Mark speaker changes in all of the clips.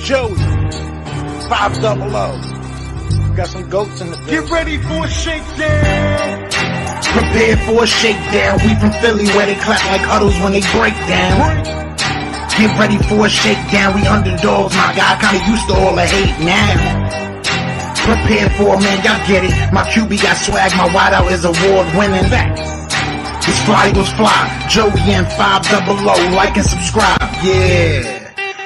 Speaker 1: Joey, 500. Got some goats in the building.
Speaker 2: Get ready for a shakedown.
Speaker 3: Prepare for a shakedown. We from Philly where they clap like huddles when they break down. Get ready for a shakedown. We underdogs, my guy. Kinda used to all the hate now. Prepare for it, man. Y'all get it. My QB got swag. My wideout is award winning. This fly was fly. Joey and 500. Like and subscribe. Yeah.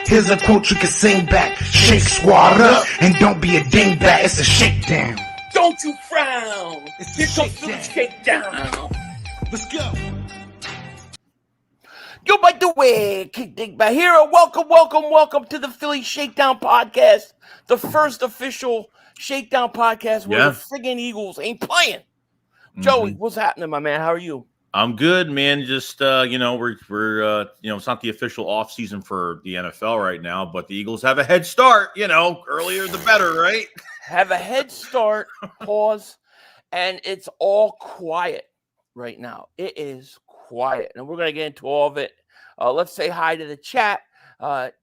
Speaker 3: Here's a quote you can sing back. Shake squad up and don't be a dingbat. It's a shakedown.
Speaker 4: Don't you frown.
Speaker 1: It's
Speaker 4: Here
Speaker 1: a
Speaker 4: comes the shakedown.
Speaker 1: Let's go.
Speaker 4: Yo, by the way, Dingbat here. Welcome to the Philly Shakedown podcast, the first official Shakedown podcast where the friggin' Eagles ain't playing. Joey, what's happening, my man? How are you?
Speaker 5: I'm good, man. Just we're it's not the official off season for the NFL right now, but the Eagles have a head start. Earlier the better, right?
Speaker 4: Have a head start. Pause, and it's all quiet right now. It is quiet, and we're gonna get into all of it. Let's say hi to the chat.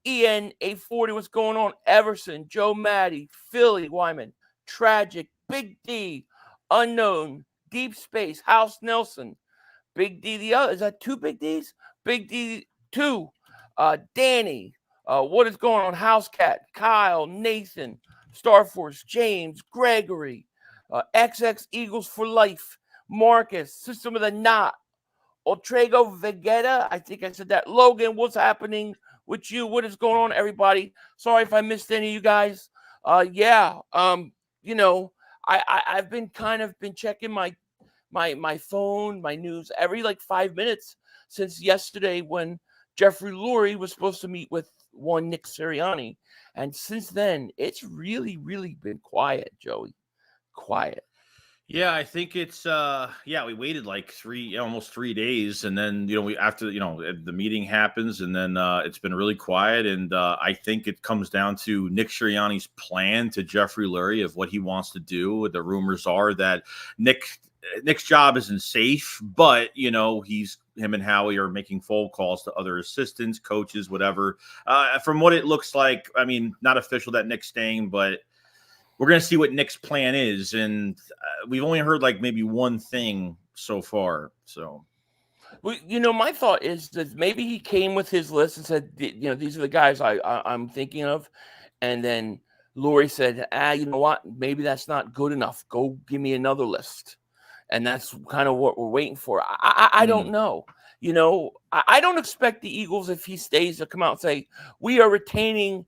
Speaker 4: Ian 840, what's going on? Everson, Joe Maddie, Philly Wyman, Tragic, Big D, Unknown, Deep Space, House Nelson. Big D, the other, is that two Big Ds? Big D, two. Danny, what is going on? House Cat, Kyle, Nathan, Starforce, James, Gregory, XX Eagles for Life, Marcus, System of the Knot, Ultrago Vegeta, I think I said that. Logan, what's happening with you? What is going on, everybody? Sorry if I missed any of you guys. I've been checking my phone, my news every 5 minutes since yesterday when Jeffrey Lurie was supposed to meet with one Nick Sirianni. And since then, it's really, really been quiet, Joey. Quiet.
Speaker 5: Yeah, I think it's we waited almost 3 days, and then the meeting happens, and then it's been really quiet, and I think it comes down to Nick Sirianni's plan to Jeffrey Lurie of what he wants to do. The rumors are that Nick's job isn't safe, but him and Howie are making phone calls to other assistants, coaches, whatever. From what it looks like, I mean, not official that Nick's staying, but we're going to see what Nick's plan is. And we've only heard maybe one thing so far. So,
Speaker 4: well, my thought is that maybe he came with his list and said, these are the guys I'm thinking of. And then Lurie said, you know what? Maybe that's not good enough. Go give me another list. And that's kind of what we're waiting for. I don't know. I don't expect the Eagles, if he stays, to come out and say, we are retaining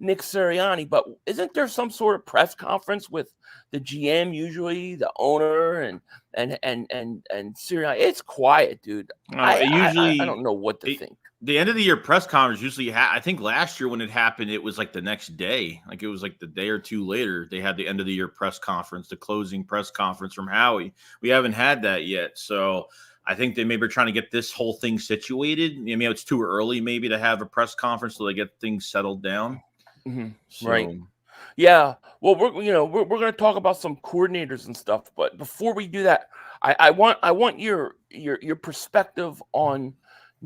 Speaker 4: Nick Sirianni. But isn't there some sort of press conference with the GM, usually the owner and Sirianni? It's quiet, dude. I don't know what to think.
Speaker 5: The end of the year press conference usually I think last year when it happened, it was the next day. It was the day or two later, they had the end of the year press conference, the closing press conference from Howie. We haven't had that yet. So I think they maybe are trying to get this whole thing situated. I mean, it's too early maybe to have a press conference so they get things settled down.
Speaker 4: Mm-hmm. So, right. Yeah. Well, we're going to talk about some coordinators and stuff, but before we do that, I want your perspective on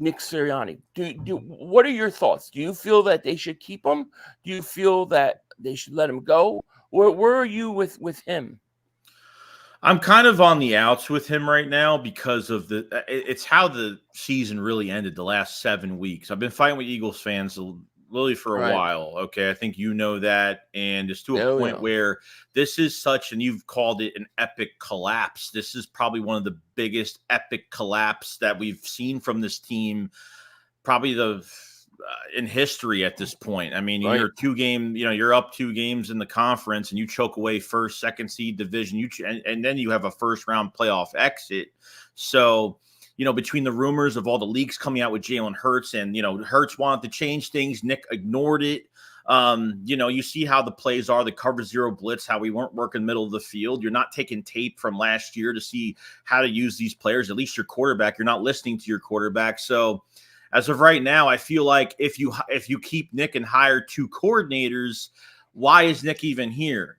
Speaker 4: Nick Sirianni. What are your thoughts? Do you feel that they should keep him? Do you feel that they should let him go? Where are you with him?
Speaker 5: I'm kind of on the outs with him right now because of it's how the season really ended the last 7 weeks. I've been fighting with Eagles fans really for a while. Okay. I think that. And it's to a point where this is and you've called it an epic collapse. This is probably one of the biggest epic collapse that we've seen from this team, probably in history at this point. I mean, you're you're up 2 games in the conference and you choke away first, second seed division, and then you have a first round playoff exit. So, between the rumors of all the leaks coming out with Jalen Hurts and, Hurts wanted to change things, Nick ignored it. You see how the plays are, the cover zero blitz, how we weren't working middle of the field. You're not taking tape from last year to see how to use these players, at least your quarterback. You're not listening to your quarterback. So as of right now, I feel like if you keep Nick and hire 2 coordinators, why is Nick even here?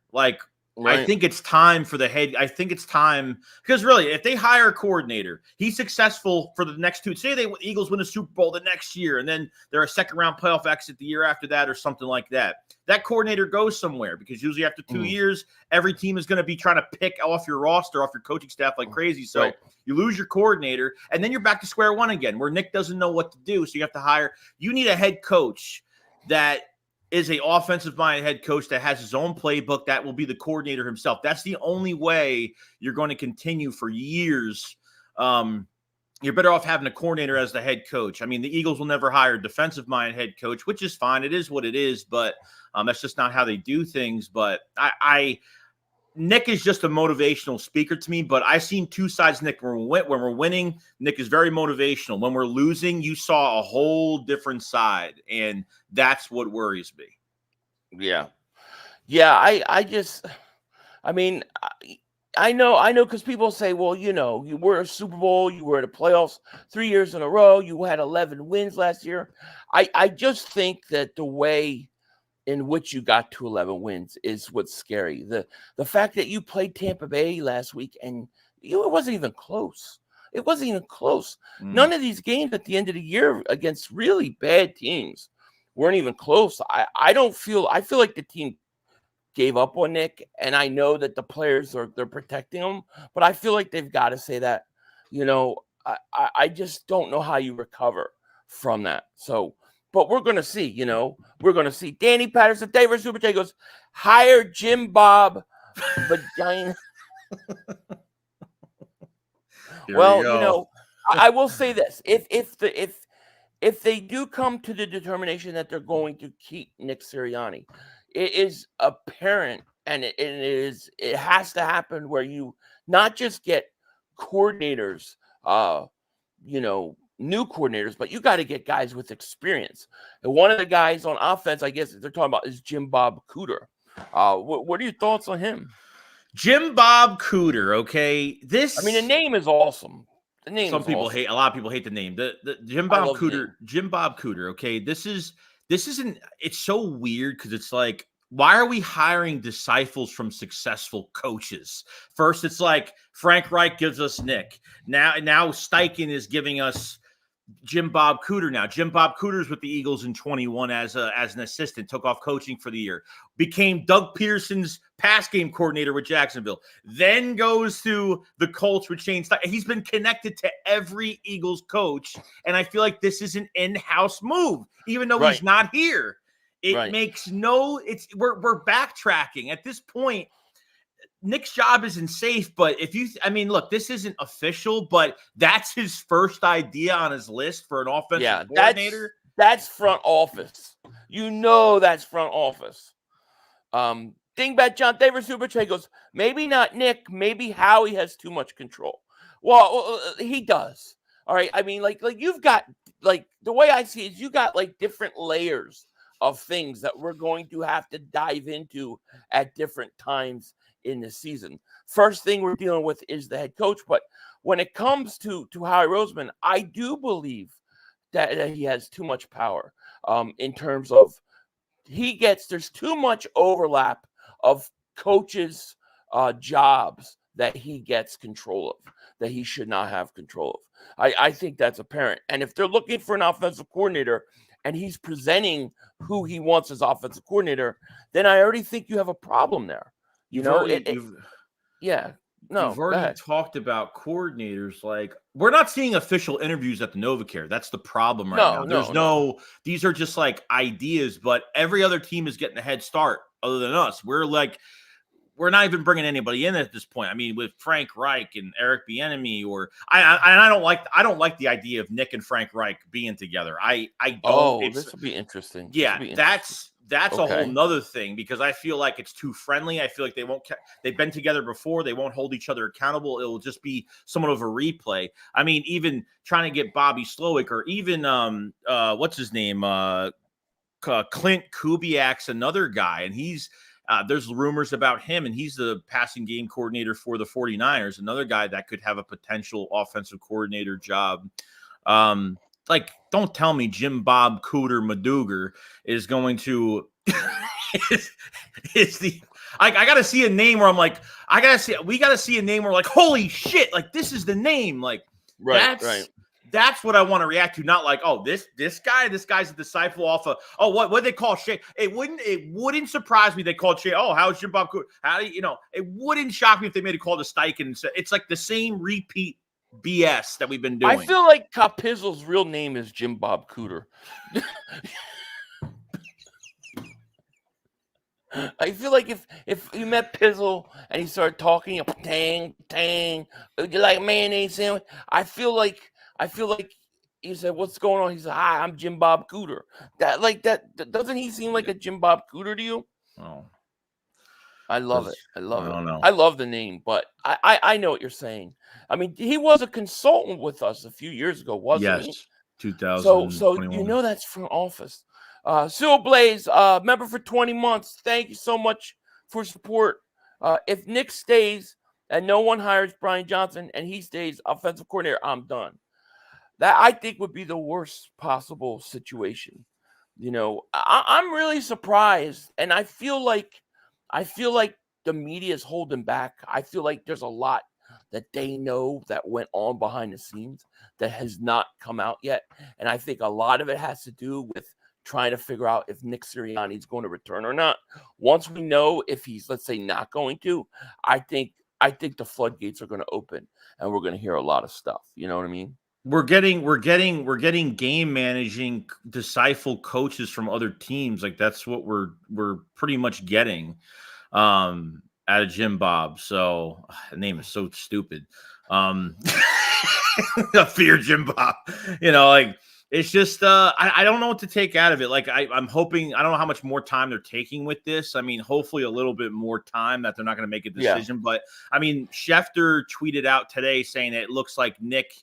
Speaker 5: I think it's time for the head. I think it's time because really, if they hire a coordinator, he's successful for the next two. Say the Eagles win a Super Bowl the next year, and then they're a second-round playoff exit the year after that, or something like that. That coordinator goes somewhere because usually after 2 years, every team is going to be trying to pick off your roster, off your coaching staff like crazy. So you lose your coordinator, and then you're back to square one again, where Nick doesn't know what to do. So you have to hire. You need a head coach that is a offensive-minded head coach that has his own playbook that will be the coordinator himself. That's the only way you're going to continue for years. You're better off having a coordinator as the head coach. I mean, the Eagles will never hire a defensive-minded head coach, which is fine. It is what it is, but that's just not how they do things. But Nick is just a motivational speaker to me, but I've seen two sides. Nick, when we're winning, Nick is very motivational. When we're losing, you saw a whole different side, and that's what worries me.
Speaker 4: Yeah. I know because people say, well, you were a Super Bowl, you were in the playoffs 3 years in a row, you had 11 wins last year. I just think that the way in which you got to 11 wins is what's scary. The fact that you played Tampa Bay last week and it wasn't even close. It wasn't even close. None of these games at the end of the year against really bad teams weren't even close. I feel like the team gave up on Nick, and I know that the players they're protecting him, but I feel like they've got to say that. I just don't know how you recover from that. So, but we're going to see, we're going to see. Danny Patterson, David Super J goes, hire Jim Bob Vagina. Well, I will say this. If they do come to the determination that they're going to keep Nick Sirianni, it is apparent, and it has to happen where you not just get coordinators, new coordinators, but you got to get guys with experience. And one of the guys on offense, I guess they're talking about, is Jim Bob Cooter. What are your thoughts on him?
Speaker 5: Jim Bob Cooter. Okay,
Speaker 4: the name is awesome. The name.
Speaker 5: Some people hate. A lot of people hate the name. The Jim Bob Cooter. Jim Bob Cooter. Okay, this isn't. It's so weird because it's like, why are we hiring disciples from successful coaches? First, it's like Frank Reich gives us Nick. Now Steichen is giving us Jim Bob Cooter. Now Jim Bob Cooter's with the Eagles in 21 as an assistant, took off coaching for the year, became Doug Peterson's pass game coordinator with Jacksonville, then goes to the Colts with Shane Steichen. He's been connected to every Eagles coach, and I feel like this is an in-house move, even though he's not here. It makes we're backtracking at this point. Nick's job isn't safe, but look, this isn't official, but that's his first idea on his list for an offensive coordinator.
Speaker 4: That's front office. That's front office. Dingbat John David Super Chat goes, maybe not Nick, maybe Howie has too much control. Well, he does. All right. I mean, like you've got, like, the way I see it is you got like different layers of things that we're going to have to dive into at different times in the season. First thing we're dealing with is the head coach, but when it comes to Howie Roseman, I do believe that he has too much power in terms of there's too much overlap of coaches' jobs that he gets control of, that he should not have control of. I think that's apparent. And if they're looking for an offensive coordinator and he's presenting who he wants as offensive coordinator, then I already think you have a problem there.
Speaker 5: You've already talked about coordinators. Like, we're not seeing official interviews at the NovaCare. That's the problem right now. These are just like ideas, but every other team is getting a head start other than us. We're not even bringing anybody in at this point. I mean, with Frank Reich and Eric Bieniemy, I don't like the idea of Nick and Frank Reich being together. I don't.
Speaker 4: Oh, this will be interesting.
Speaker 5: That's a whole nother thing, because I feel like it's too friendly. I feel like they've been together before. They won't hold each other accountable. It'll just be somewhat of a replay. I mean, even trying to get Bobby Slowick, or even what's his name? Clint Kubiak's another guy, and he's there's rumors about him, and he's the passing game coordinator for the 49ers, another guy that could have a potential offensive coordinator job. Like, don't tell me Jim Bob Cooter Maduger is going to is the I got to see a name where I'm like, we got to see a name where like, holy shit, like this is the name. Like that's what I want to react to. Not like, oh, this guy's a disciple off of, oh, what they call Shake. It wouldn't surprise me they called Shake. Oh, how's Jim Bob Cooter? How do you know? It wouldn't shock me if they made a call to Steichen. It's like the same repeat BS that we've been doing.
Speaker 4: I feel like Copizzle's real name is Jim Bob Cooter. I feel like if you met Pizzle and he started talking, tang, would you like mayonnaise sandwich? I feel like he said, "What's going on?" He said, "Hi, I'm Jim Bob Cooter." That doesn't he seem like a Jim Bob Cooter to you?
Speaker 5: Oh,
Speaker 4: I love it. I love it.
Speaker 5: don't know.
Speaker 4: I love the name, but I know what you're saying. I mean, he was a consultant with us a few years ago, wasn't he?
Speaker 5: Yes, 2021.
Speaker 4: So you know that's from office. Cyril Blaze, member for 20 months. Thank you so much for support. If Nick stays and no one hires Brian Johnson and he stays offensive coordinator, I'm done. That I think would be the worst possible situation. You know, I'm really surprised, and I feel like the media is holding back. I feel like there's a lot that they know that went on behind the scenes that has not come out yet, and I think a lot of it has to do with trying to figure out if Nick Sirianni is going to return or not. Once we know if he's, let's say, not going to, I think the floodgates are going to open, and we're going to hear a lot of stuff. You know what I mean?
Speaker 5: We're getting game managing disciple coaches from other teams. Like that's what we're pretty much getting out of Jim Bob. So the name is so stupid. Fear Jim Bob. You know, like it's just I don't know what to take out of it. Like I'm hoping, I don't know how much more time they're taking with this. I mean, hopefully a little bit more time that they're not going to make a decision. Yeah. But I mean, Schefter tweeted out today saying that it looks like Nick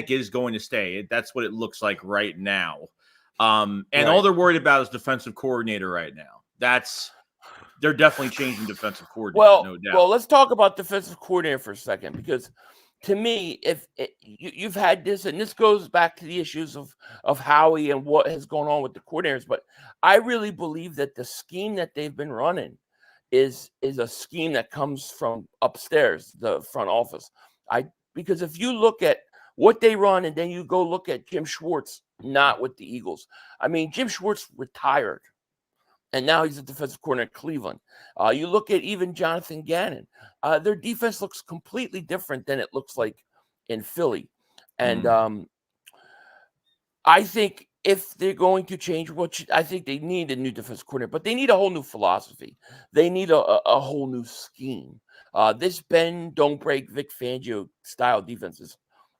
Speaker 5: is going to stay. That's what it looks like right now. And all they're worried about is defensive coordinator right now. They're definitely changing defensive coordinator, no doubt.
Speaker 4: Well, let's talk about defensive coordinator for a second, because to me, you've had this, and this goes back to the issues of Howie and what has gone on with the coordinators, but I really believe that the scheme that they've been running is a scheme that comes from upstairs, the front office. Because if you look at what they run and then you go look at Jim Schwartz, not with the Eagles. I mean, Jim Schwartz retired, and now he's a defensive coordinator in Cleveland. You look at even Jonathan Gannon. Their defense looks completely different than it looks like in Philly. And I think if they're going to change, I think they need a new defensive coordinator, but they need a whole new philosophy. They need a whole new scheme. This bend, don't break, Vic Fangio style defenses,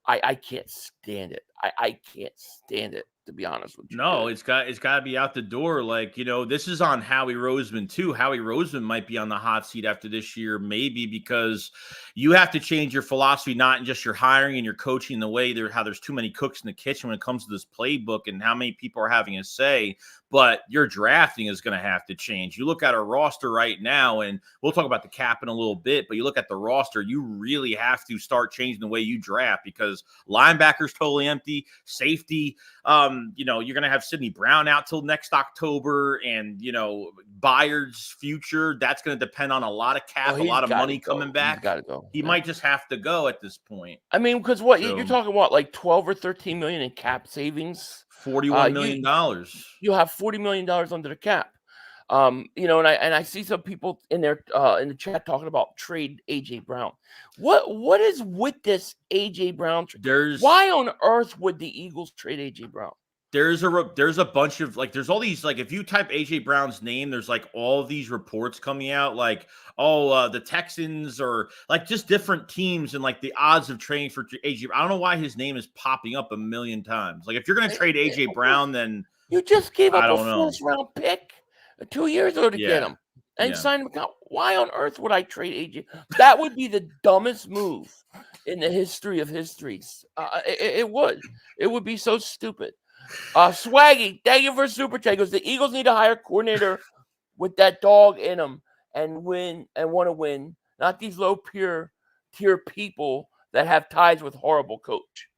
Speaker 4: I can't stand it. I can't stand it, to be honest with you.
Speaker 5: No, it's got to be out the door. Like, you know, this is on Howie Roseman too. Howie Roseman might be on the hot seat after this year, maybe because you have to change your philosophy, not in just your hiring and your coaching, the way how there's too many cooks in the kitchen when it comes to this playbook and how many people are having a say. But your drafting is going to have to change. You look at our roster right now, and we'll talk about the cap in a little bit, but you look at the roster, you really have to start changing the way you draft, because linebacker's totally empty. Safety, you know, you're going to have Sidney Brown out till next October, and, you know, Byard's future, that's going to depend on a lot of cap, a lot of money coming back.
Speaker 4: He's got to go.
Speaker 5: He might just have to go at this point.
Speaker 4: I mean, because you're talking about, like 12 or 13 million in cap savings.
Speaker 5: $41 million.
Speaker 4: You have $40 million under the cap. You know, and I see some people in there in the chat talking about trade AJ Brown. What is with this AJ Brown trade? Why on earth would the Eagles trade AJ Brown?
Speaker 5: There's a bunch of, like, there's all these, like, if you type AJ Brown's name, there's like all of these reports coming out, like, the Texans, or like just different teams, and like the odds of trading for AJ. I don't know why his name is popping up a million times. Like, if you're going to trade AJ Brown, then
Speaker 4: you just gave up a first round pick 2 years ago to get him and sign him. Why on earth would I trade AJ? That would be the dumbest move in the history of histories. It would be so stupid. Swaggy, thank you for super chat. He goes, the Eagles need to hire a coordinator with that dog in them and win and want to win, not these low tier people that have ties with horrible coach.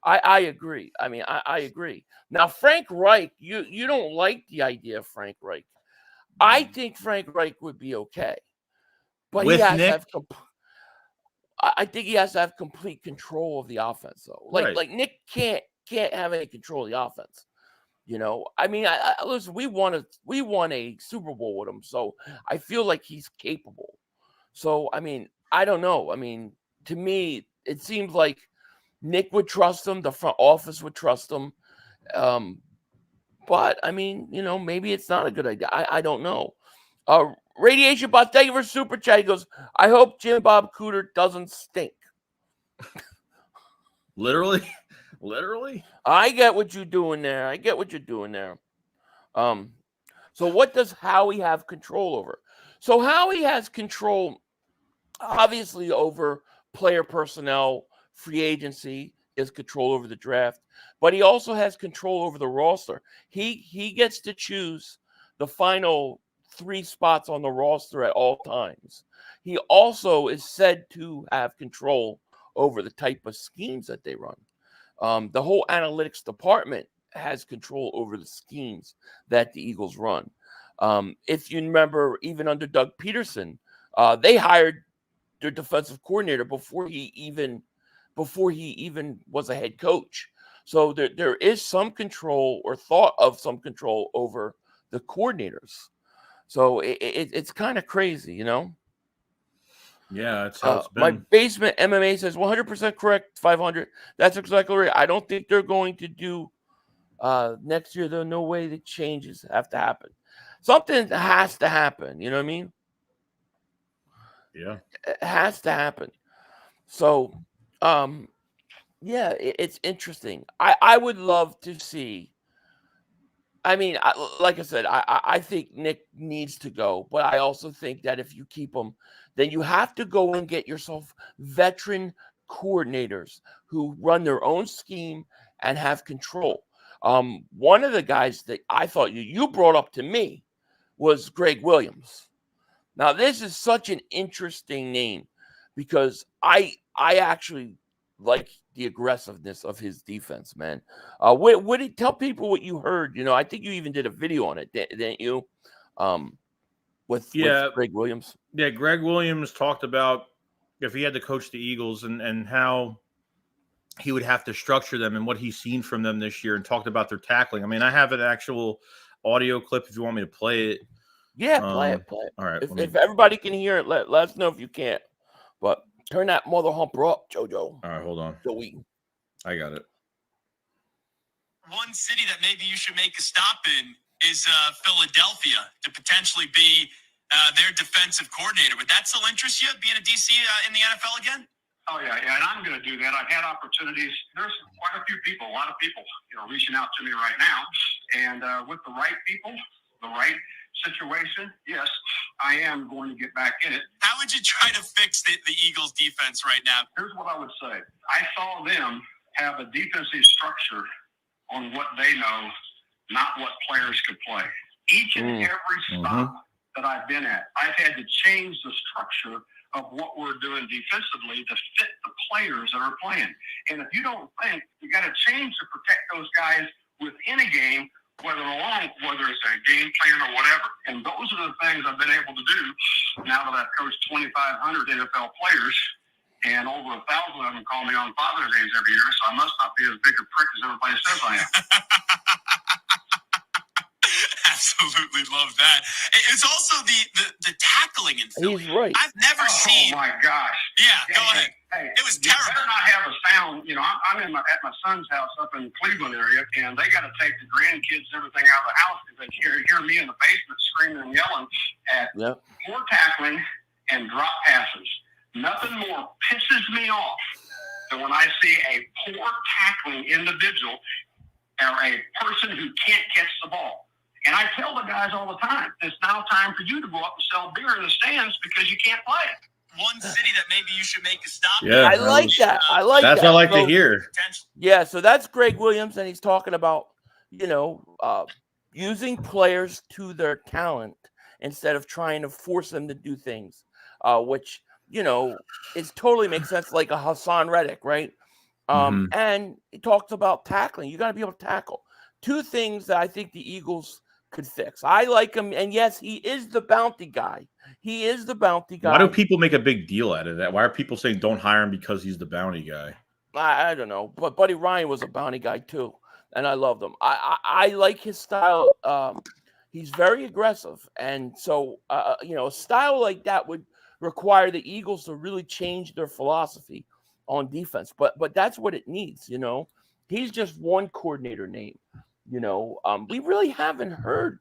Speaker 4: I agree. I mean, I agree. Now, Frank Reich, you don't like the idea of Frank Reich. I think Frank Reich would be okay, but
Speaker 5: With
Speaker 4: he has
Speaker 5: Nick?
Speaker 4: to have. I think he has to have complete control of the offense, though.
Speaker 5: Right.
Speaker 4: Like Nick can't have any control of the offense. I mean, listen. We won a Super Bowl with him, so I feel like he's capable. So I mean, I don't know. I mean, to me, it seems like Nick would trust him. The front office would trust him. But I mean, maybe it's not a good idea. I don't know. Radiation Bot, thank you for super chat. He goes, I hope Jim Bob Cooter doesn't stink.
Speaker 5: Literally.
Speaker 4: I get what you're doing there. So what does Howie have control over? So Howie has control, obviously, over player personnel, free agency, is control over the draft, but he also has control over the roster. He gets to choose the final 3 spots on the roster at all times. He also is said to have control over the type of schemes that they run. The whole analytics department has control over the schemes that the Eagles run. If you remember, even under Doug Peterson, they hired their defensive coordinator before he even was a head coach. So there is some control, or thought of some control, over the coordinators. So it's kind of crazy,
Speaker 5: Yeah, that's how it's been.
Speaker 4: My basement MMA says 100% correct, 500. That's exactly right. I don't think they're going to do next year. There's no way the changes have to happen. Something has to happen. You know what I mean?
Speaker 5: Yeah.
Speaker 4: It has to happen. So, yeah, it's interesting. I would love to see. I mean, like I said, I think Nick needs to go, but I also think that if you keep him, then you have to go and get yourself veteran coordinators who run their own scheme and have control. One of the guys that I thought you brought up to me was Greg Williams. Now, this is such an interesting name because I actually like the aggressiveness of his defense, man. What did tell people what you heard? I think you even did a video on it, didn't you? With Greg Williams.
Speaker 5: Yeah, Greg Williams talked about if he had to coach the Eagles and how he would have to structure them and what he's seen from them this year, and talked about their tackling. I mean, I have an actual audio clip if you want me to play it.
Speaker 4: Yeah, play it.
Speaker 5: All right.
Speaker 4: If everybody can hear it, let us know if you can't. But turn that mother humper up, JoJo.
Speaker 5: All right, hold on.
Speaker 4: Joey.
Speaker 5: I got it.
Speaker 6: One city that maybe you should make a stop in is Philadelphia, to potentially be their defensive coordinator. Would that still interest you, being a DC in the NFL again?
Speaker 7: Oh, yeah, and I'm going to do that. I've had opportunities. There's quite a few people, a lot of people, reaching out to me right now. And with the right people, the right situation, yes, I am going to get back in it.
Speaker 6: How would you try to fix the Eagles' defense right now?
Speaker 7: Here's what I would say. I saw them have a defensive structure on what they know, not what players could play. Each and every stop that I've been at, I've had to change the structure of what we're doing defensively to fit the players that are playing. And if you don't think, you got to change to protect those guys within a game, whether it's a game plan or whatever. And those are the things I've been able to do now that I've coached 2,500 NFL players, and over 1,000 of them call me on Father's Days every year, so I must not be as big a prick as everybody says I am.
Speaker 6: Absolutely love that. It's also the tackling in Philly.
Speaker 4: He's right.
Speaker 6: I've never seen.
Speaker 7: Oh my gosh!
Speaker 6: Yeah, go ahead.
Speaker 7: Hey,
Speaker 6: it was
Speaker 7: you
Speaker 6: terrible.
Speaker 7: better not have a sound. I'm at my son's house up in the Cleveland area, and they got to take the grandkids and everything out of the house because they hear me in the basement screaming and yelling at poor tackling and drop passes. Nothing more pisses me off than when I see a poor tackling individual or a person who can't catch the ball. And I tell the guys all the time, it's now time for you to go up and sell beer in the stands because you can't play.
Speaker 6: One city that maybe you should make a stop.
Speaker 5: Yeah,
Speaker 4: I like that. I like
Speaker 5: that's
Speaker 4: that.
Speaker 5: what I like to hear.
Speaker 4: Yeah, so that's Greg Williams, and he's talking about, using players to their talent instead of trying to force them to do things, which, it totally makes sense, like a Hassan Reddick, right? And he talks about tackling. You got to be able to tackle. Two things that I think the Eagles could fix. I like him, and yes, he is the bounty guy. He is the bounty guy.
Speaker 5: Why do people make a big deal out of that? Why are people saying don't hire him because he's the bounty guy?
Speaker 4: I don't know, but Buddy Ryan was a bounty guy too, and I loved him. I like his style. He's very aggressive, and so a style like that would require the Eagles to really change their philosophy on defense. But that's what it needs. He's just one coordinator name. We really haven't heard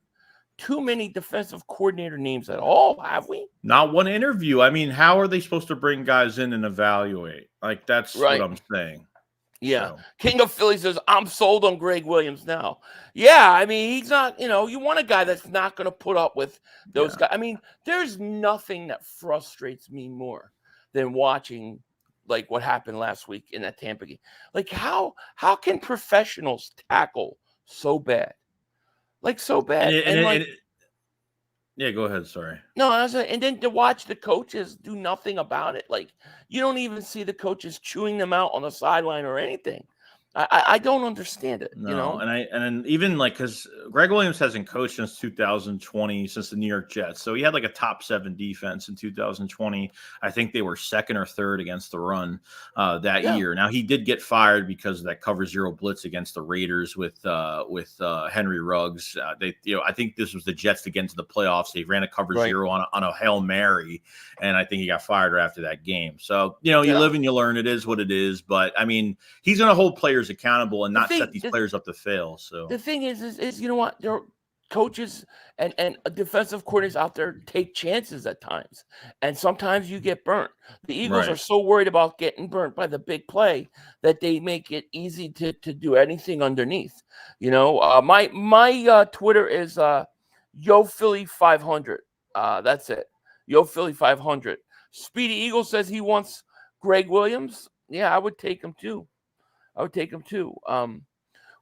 Speaker 4: too many defensive coordinator names at all, have we?
Speaker 5: Not one interview. I mean, how are they supposed to bring guys in and evaluate? Like, that's
Speaker 4: right.
Speaker 5: what I'm saying.
Speaker 4: Yeah.
Speaker 5: So.
Speaker 4: King of Philly says, I'm sold on Greg Williams now. Yeah, I mean, he's not, you want a guy that's not going to put up with those guys. I mean, there's nothing that frustrates me more than watching, like, what happened last week in that Tampa game. Like, how can professionals tackle so bad? Like, so bad.
Speaker 5: Yeah, go ahead. Sorry.
Speaker 4: No, and then to watch the coaches do nothing about it. Like, you don't even see the coaches chewing them out on the sideline or anything. I don't understand it.
Speaker 5: No, and even like, because Greg Williams hasn't coached since 2020, since the New York Jets. So he had like a top 7 defense in 2020. I think they were 2nd or 3rd against the run that year. Now he did get fired because of that cover 0 blitz against the Raiders with Henry Ruggs. I think this was the Jets to get into the playoffs. They ran a cover 0 on a Hail Mary, and I think he got fired right after that game. So you live and you learn. It is what it is. But I mean, he's going to hold players accountable and not set these players up to fail. So
Speaker 4: the thing is you know what, there are coaches and defensive coordinators out there take chances at times, and sometimes you get burnt. The Eagles are so worried about getting burnt by the big play that they make it easy to do anything underneath. My Twitter is Yo Philly 500. That's it. Yo Philly 500. Speedy Eagle says he wants Greg Williams. Yeah, I would take him too.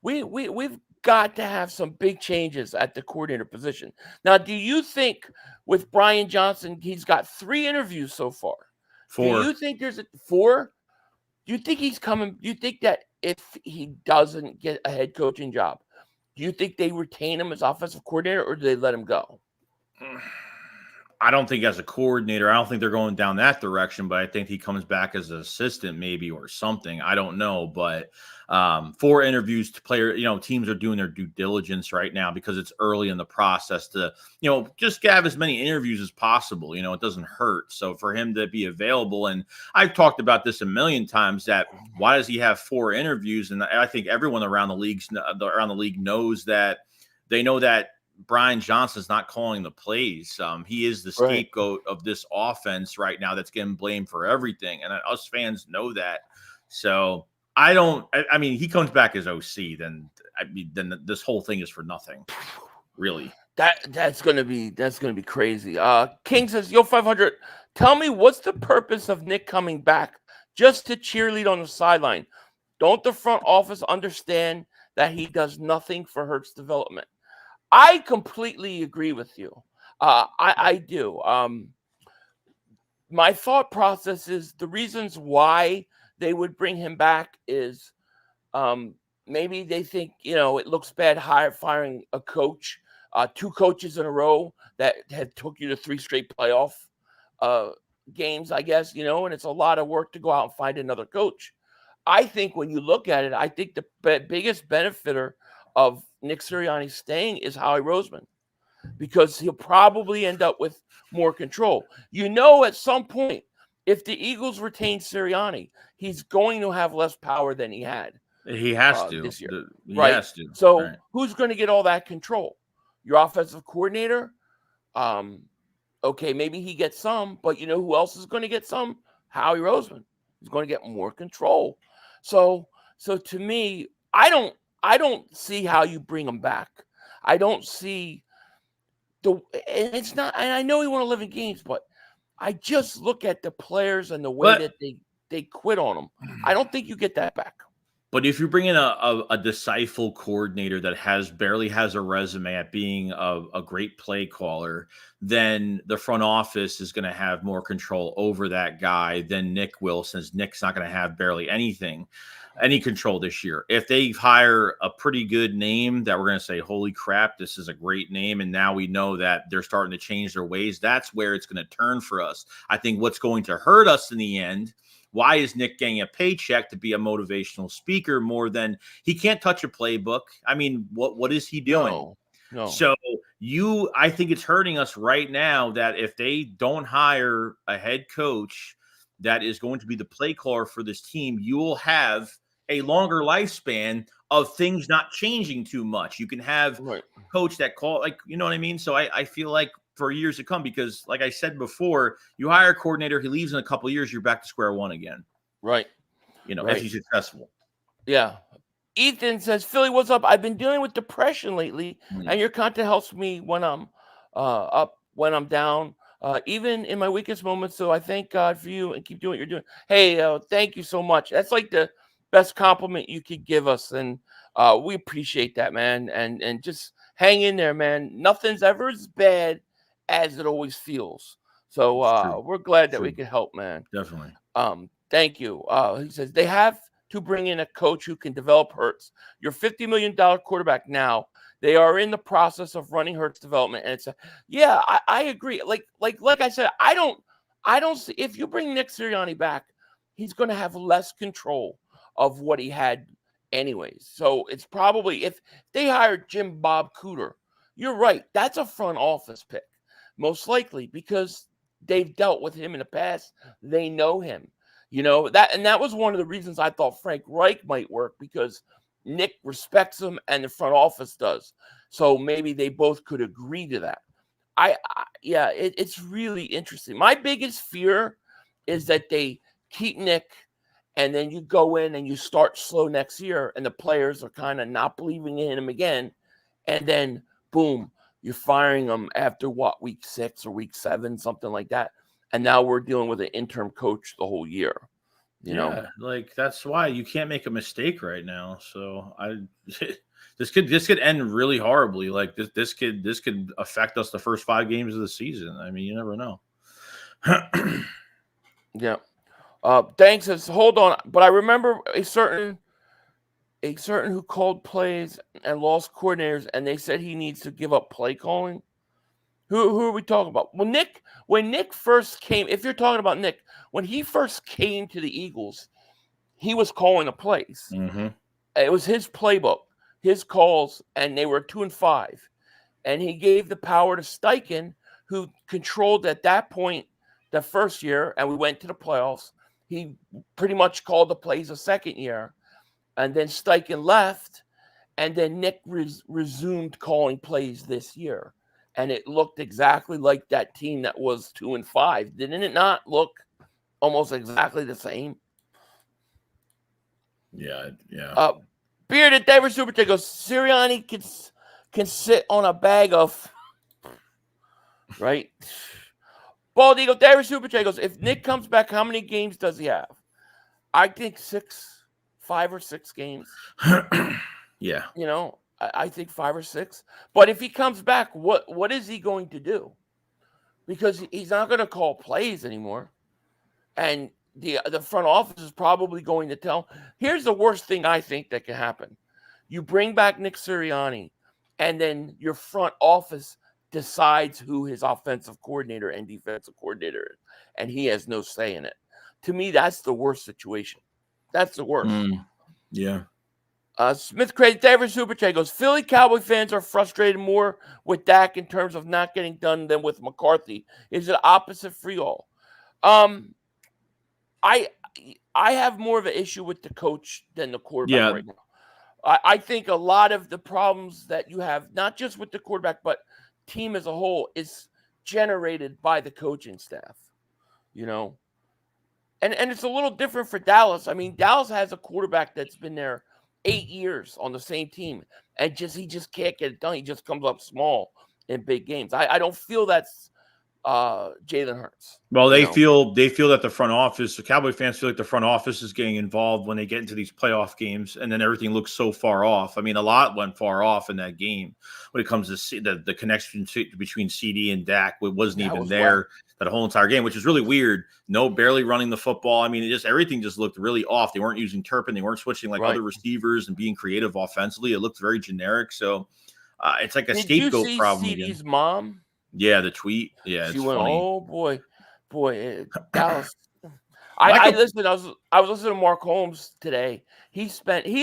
Speaker 4: We've got to have some big changes at the coordinator position. Now, do you think with Brian Johnson, he's got 3 interviews so far?
Speaker 5: 4.
Speaker 4: Do you think there's 4? Do you think he's coming? Do you think that if he doesn't get a head coaching job, do you think they retain him as offensive coordinator, or do they let him go?
Speaker 5: I don't think as a coordinator, I don't think they're going down that direction, but I think he comes back as an assistant maybe or something. I don't know, but 4 interviews to player, teams are doing their due diligence right now because it's early in the process to, just have as many interviews as possible. It doesn't hurt. So for him to be available, and I've talked about this a million times, that why does he have 4 interviews? And I think everyone around the league knows that. They know that Brian Johnson's not calling the plays. He is the scapegoat of this offense right now that's getting blamed for everything. And us fans know that. So I mean, he comes back as OC, then this whole thing is for nothing, really.
Speaker 4: That's gonna be crazy. King says, Yo 500, tell me what's the purpose of Nick coming back just to cheerlead on the sideline? Don't the front office understand that he does nothing for Hurts' development? I completely agree with you. I do. My thought process is the reasons why they would bring him back is maybe they think, it looks bad firing a coach, 2 coaches in a row that had took you to 3 straight playoff games, I guess, and it's a lot of work to go out and find another coach. I think when you look at it, I think the biggest benefiter of Nick Sirianni staying is Howie Roseman, because he'll probably end up with more control. At some point, if the Eagles retain Sirianni, he's going to have less power than he had.
Speaker 5: He has to
Speaker 4: this year.
Speaker 5: He has to.
Speaker 4: So who's going to get all that control? Your offensive coordinator? Okay, maybe he gets some, but who else is going to get some? Howie Roseman. He's going to get more control. So to me, I don't see how you bring him back. I don't see it's not, and I know he want to live in games, but I just look at the players and the way that they quit on him. I don't think you get that back.
Speaker 5: But if you bring in a decisive coordinator that barely has a resume at being a great play caller, then the front office is going to have more control over that guy than Nick will, since Nick's not going to have barely any control this year. If they hire a pretty good name that we're going to say, holy crap, this is a great name, and now we know that they're starting to change their ways, that's where it's going to turn for us. I think what's going to hurt us in the end, why is Nick getting a paycheck to be a motivational speaker more than he can't touch a playbook? I mean, what is he doing?
Speaker 4: No.
Speaker 5: So I think it's hurting us right now that if they don't hire a head coach that is going to be the play caller for this team, you will have a longer lifespan of things not changing too much. You can have a coach that call, like, you know what I mean? So I feel like for years to come, because like I said before, you hire a coordinator, he leaves in a couple of years, you're back to square one again.
Speaker 4: Right.
Speaker 5: If he's successful.
Speaker 4: Yeah. Ethan says, Philly, what's up? I've been dealing with depression lately, and your content helps me when I'm up, when I'm down, even in my weakest moments. So I thank God for you and keep doing what you're doing. Hey, thank you so much. That's like the best compliment you could give us. And we appreciate that, man. And just hang in there, man. Nothing's ever as bad as it always feels. So we're glad that we can help, man.
Speaker 5: Definitely.
Speaker 4: Thank you. He says they have to bring in a coach who can develop Hurts. Your $50 million quarterback now. They are in the process of running Hurts development, and it's I agree. Like I said, I don't see, if you bring Nick Sirianni back, he's going to have less control of what he had anyways. So it's probably, if they hired Jim Bob Cooter, you're right, that's a front office pick, most likely, because they've dealt with him in the past. They know him. That was one of the reasons I thought Frank Reich might work, because Nick respects him and the front office does. So maybe they both could agree to that. It's really interesting. My biggest fear is that they keep Nick, and then you go in and you start slow next year, and the players are kind of not believing in him again, and then boom, you're firing them after week 6 or week 7, something like that. And now we're dealing with an interim coach the whole year. You know,
Speaker 5: like that's why you can't make a mistake right now. So this could end really horribly. Like this could affect us the first 5 games of the season. I mean, you never know.
Speaker 4: Yeah. Thanks. Says, hold on, but I remember a certain who called plays and lost coordinators, and they said he needs to give up play calling. Who are we talking about? Well, when Nick first came, if you're talking about Nick, when he first came to the Eagles, he was calling the plays.
Speaker 5: Mm-hmm.
Speaker 4: It was his playbook, his calls, and they were 2-5. And he gave the power to Steichen, who controlled at that point the first year, and we went to the playoffs. He pretty much called the plays the second year, and then Steichen left, and then Nick resumed calling plays this year. And it looked exactly like that team that was 2-5. Didn't it not look almost exactly the same?
Speaker 5: Yeah.
Speaker 4: Bearded David Super Chat goes, Sirianni can sit on a bag of right. Bald Eagle David Super Chat goes, if Nick comes back, how many games does he have? I think 5 or 6 games.
Speaker 5: Yeah.
Speaker 4: I think 5 or 6. But if he comes back, what is he going to do? Because he's not going to call plays anymore. And the front office is probably going to tell. Here's the worst thing I think that can happen. You bring back Nick Sirianni, and then your front office decides who his offensive coordinator and defensive coordinator is, and he has no say in it. To me, that's the worst situation. That's the worst.
Speaker 5: Yeah.
Speaker 4: Smith Crazy David Super Chat goes, Philly Cowboy fans are frustrated more with Dak in terms of not getting done than with McCarthy. Is it opposite for y'all? I have more of an issue with the coach than the quarterback right now. I think a lot of the problems that you have, not just with the quarterback, but team as a whole, is generated by the coaching staff. And it's a little different for Dallas. I mean, Dallas has a quarterback that's been there 8 years on the same team, and he just can't get it done. He just comes up small in big games. I don't feel that's Jalen Hurts.
Speaker 5: Well, they feel that the front office, the Cowboy fans feel like the front office is getting involved when they get into these playoff games, and then everything looks so far off. I mean, a lot went far off in that game when it comes to the connection between CD and Dak. It wasn't even there that whole entire game, which is really weird. No, barely running the football. I mean, everything just looked really off. They weren't using Turpin. They weren't switching like other receivers and being creative offensively. It looked very generic. So it's like a scapegoat problem.
Speaker 4: Did you see CD's mom?
Speaker 5: Yeah, the tweet. Yeah,
Speaker 4: she
Speaker 5: it's
Speaker 4: went,
Speaker 5: funny.
Speaker 4: "Oh boy, Dallas." I listened. I was listening to Mark Holmes today. He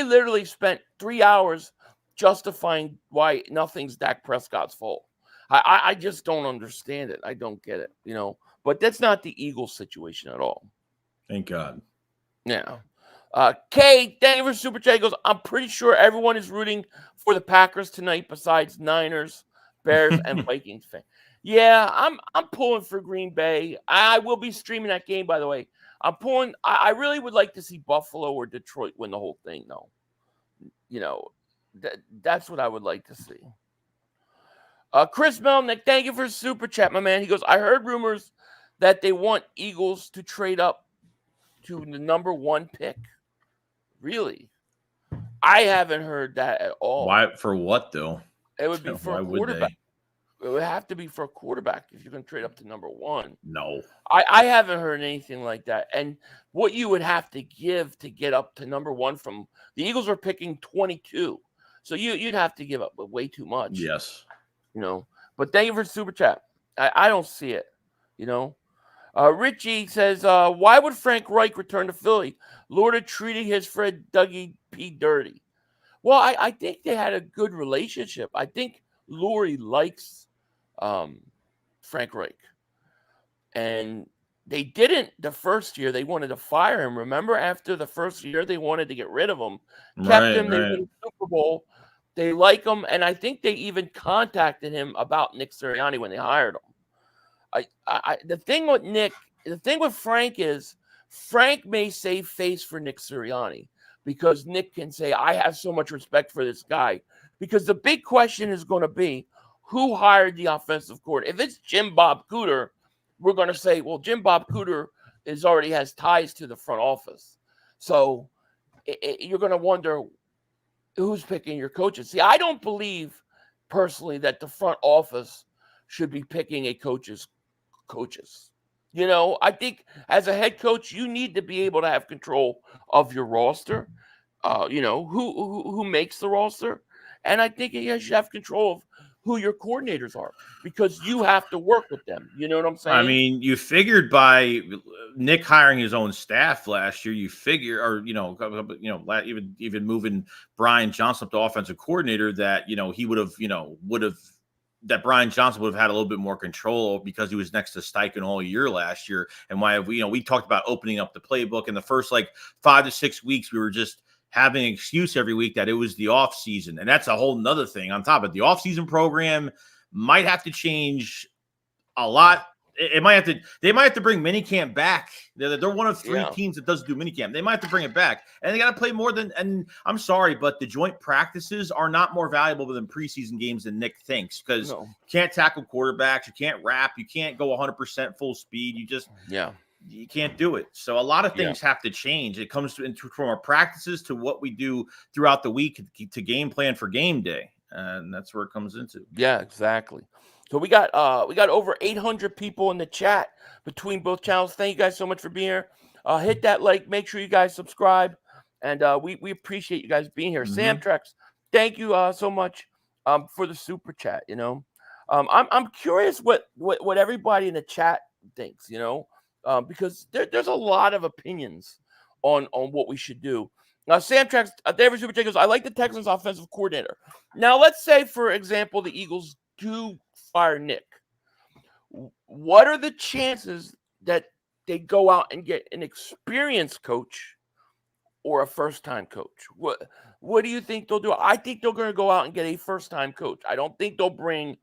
Speaker 4: literally spent 3 hours justifying why nothing's Dak Prescott's fault. I just don't understand it. I don't get it. But that's not the Eagles situation at all.
Speaker 5: Thank God.
Speaker 4: Yeah. Kay, thank you for Super Chat. He goes, I'm pretty sure everyone is rooting for the Packers tonight besides Niners, Bears, and Vikings fans. Yeah, I'm pulling for Green Bay. I will be streaming that game, by the way. I'm pulling. I really would like to see Buffalo or Detroit win the whole thing, though. That's what I would like to see. Chris Melnick, thank you for Super Chat, my man. He goes, I heard rumors that they want Eagles to trade up to the number 1 pick. Really? I haven't heard that at all.
Speaker 5: Why? For what, though?
Speaker 4: It would be for a quarterback. It would have to be for a quarterback if you're going to trade up to number 1.
Speaker 5: No.
Speaker 4: I haven't heard anything like that. And what you would have to give to get up to number 1 from the Eagles are picking 22. So you'd have to give up way too much.
Speaker 5: Yes.
Speaker 4: But thank you for Super Chat. I don't see it. Richie says, why would Frank Reich return to Philly? Lord treating his friend Dougie P. dirty. Well, I think they had a good relationship. I think Lurie likes Frank Reich. And they didn't the first year. They wanted to fire him. Remember, after the first year, they wanted to get rid of him. Kept him. They won the Super Bowl. They like him. And I think they even contacted him about Nick Sirianni when they hired him. The thing with Frank is Frank may save face for Nick Sirianni because Nick can say, I have so much respect for this guy. Because the big question is going to be, who hired the offensive coordinator? If it's Jim Bob Cooter, we're going to say, well, Jim Bob Cooter already has ties to the front office. So you're going to wonder who's picking your coaches. See, I don't believe personally that the front office should be picking a coaches. I think as a head coach, you need to be able to have control of your roster. Who makes the roster, and I think you should have control of who your coordinators are because you have to work with them. You know what I'm saying?
Speaker 5: I mean, you figured by Nick hiring his own staff last year, even moving Brian Johnson up to offensive coordinator, that he would have that Brian Johnson would have had a little bit more control because he was next to Steichen all year last year. And why have we talked about opening up the playbook in the first 5 to 6 weeks, we were just having an excuse every week that it was the off season. And that's a whole nother thing on top of it. The off season program might have to change a lot. They might have to bring minicamp back. They're one of 3 teams that doesn't do minicamp. They might have to bring it back, and they got to play more than. And I'm sorry, but the joint practices are not more valuable than preseason games than Nick thinks because you can't tackle quarterbacks, you can't wrap, you can't go 100% full speed. You can't do it. So a lot of things have to change. It comes from our practices to what we do throughout the week to game plan for game day, and that's where it comes into.
Speaker 4: Yeah, exactly. So we got over 800 people in the chat between both channels. Thank you guys so much for being here. Hit that like. Make sure you guys subscribe, and we appreciate you guys being here. Sam Trex, thank you so much for the super chat. I'm curious what everybody in the chat thinks. Because there's a lot of opinions on what we should do. Now, Sam Trex, David Super goes, I like the Texans offensive coordinator. Now, let's say, for example, the Eagles do fire Nick. What are the chances that they go out and get an experienced coach or a first-time coach? What do you think they'll do? I think they're going to go out and get a first-time coach. I don't think they'll bring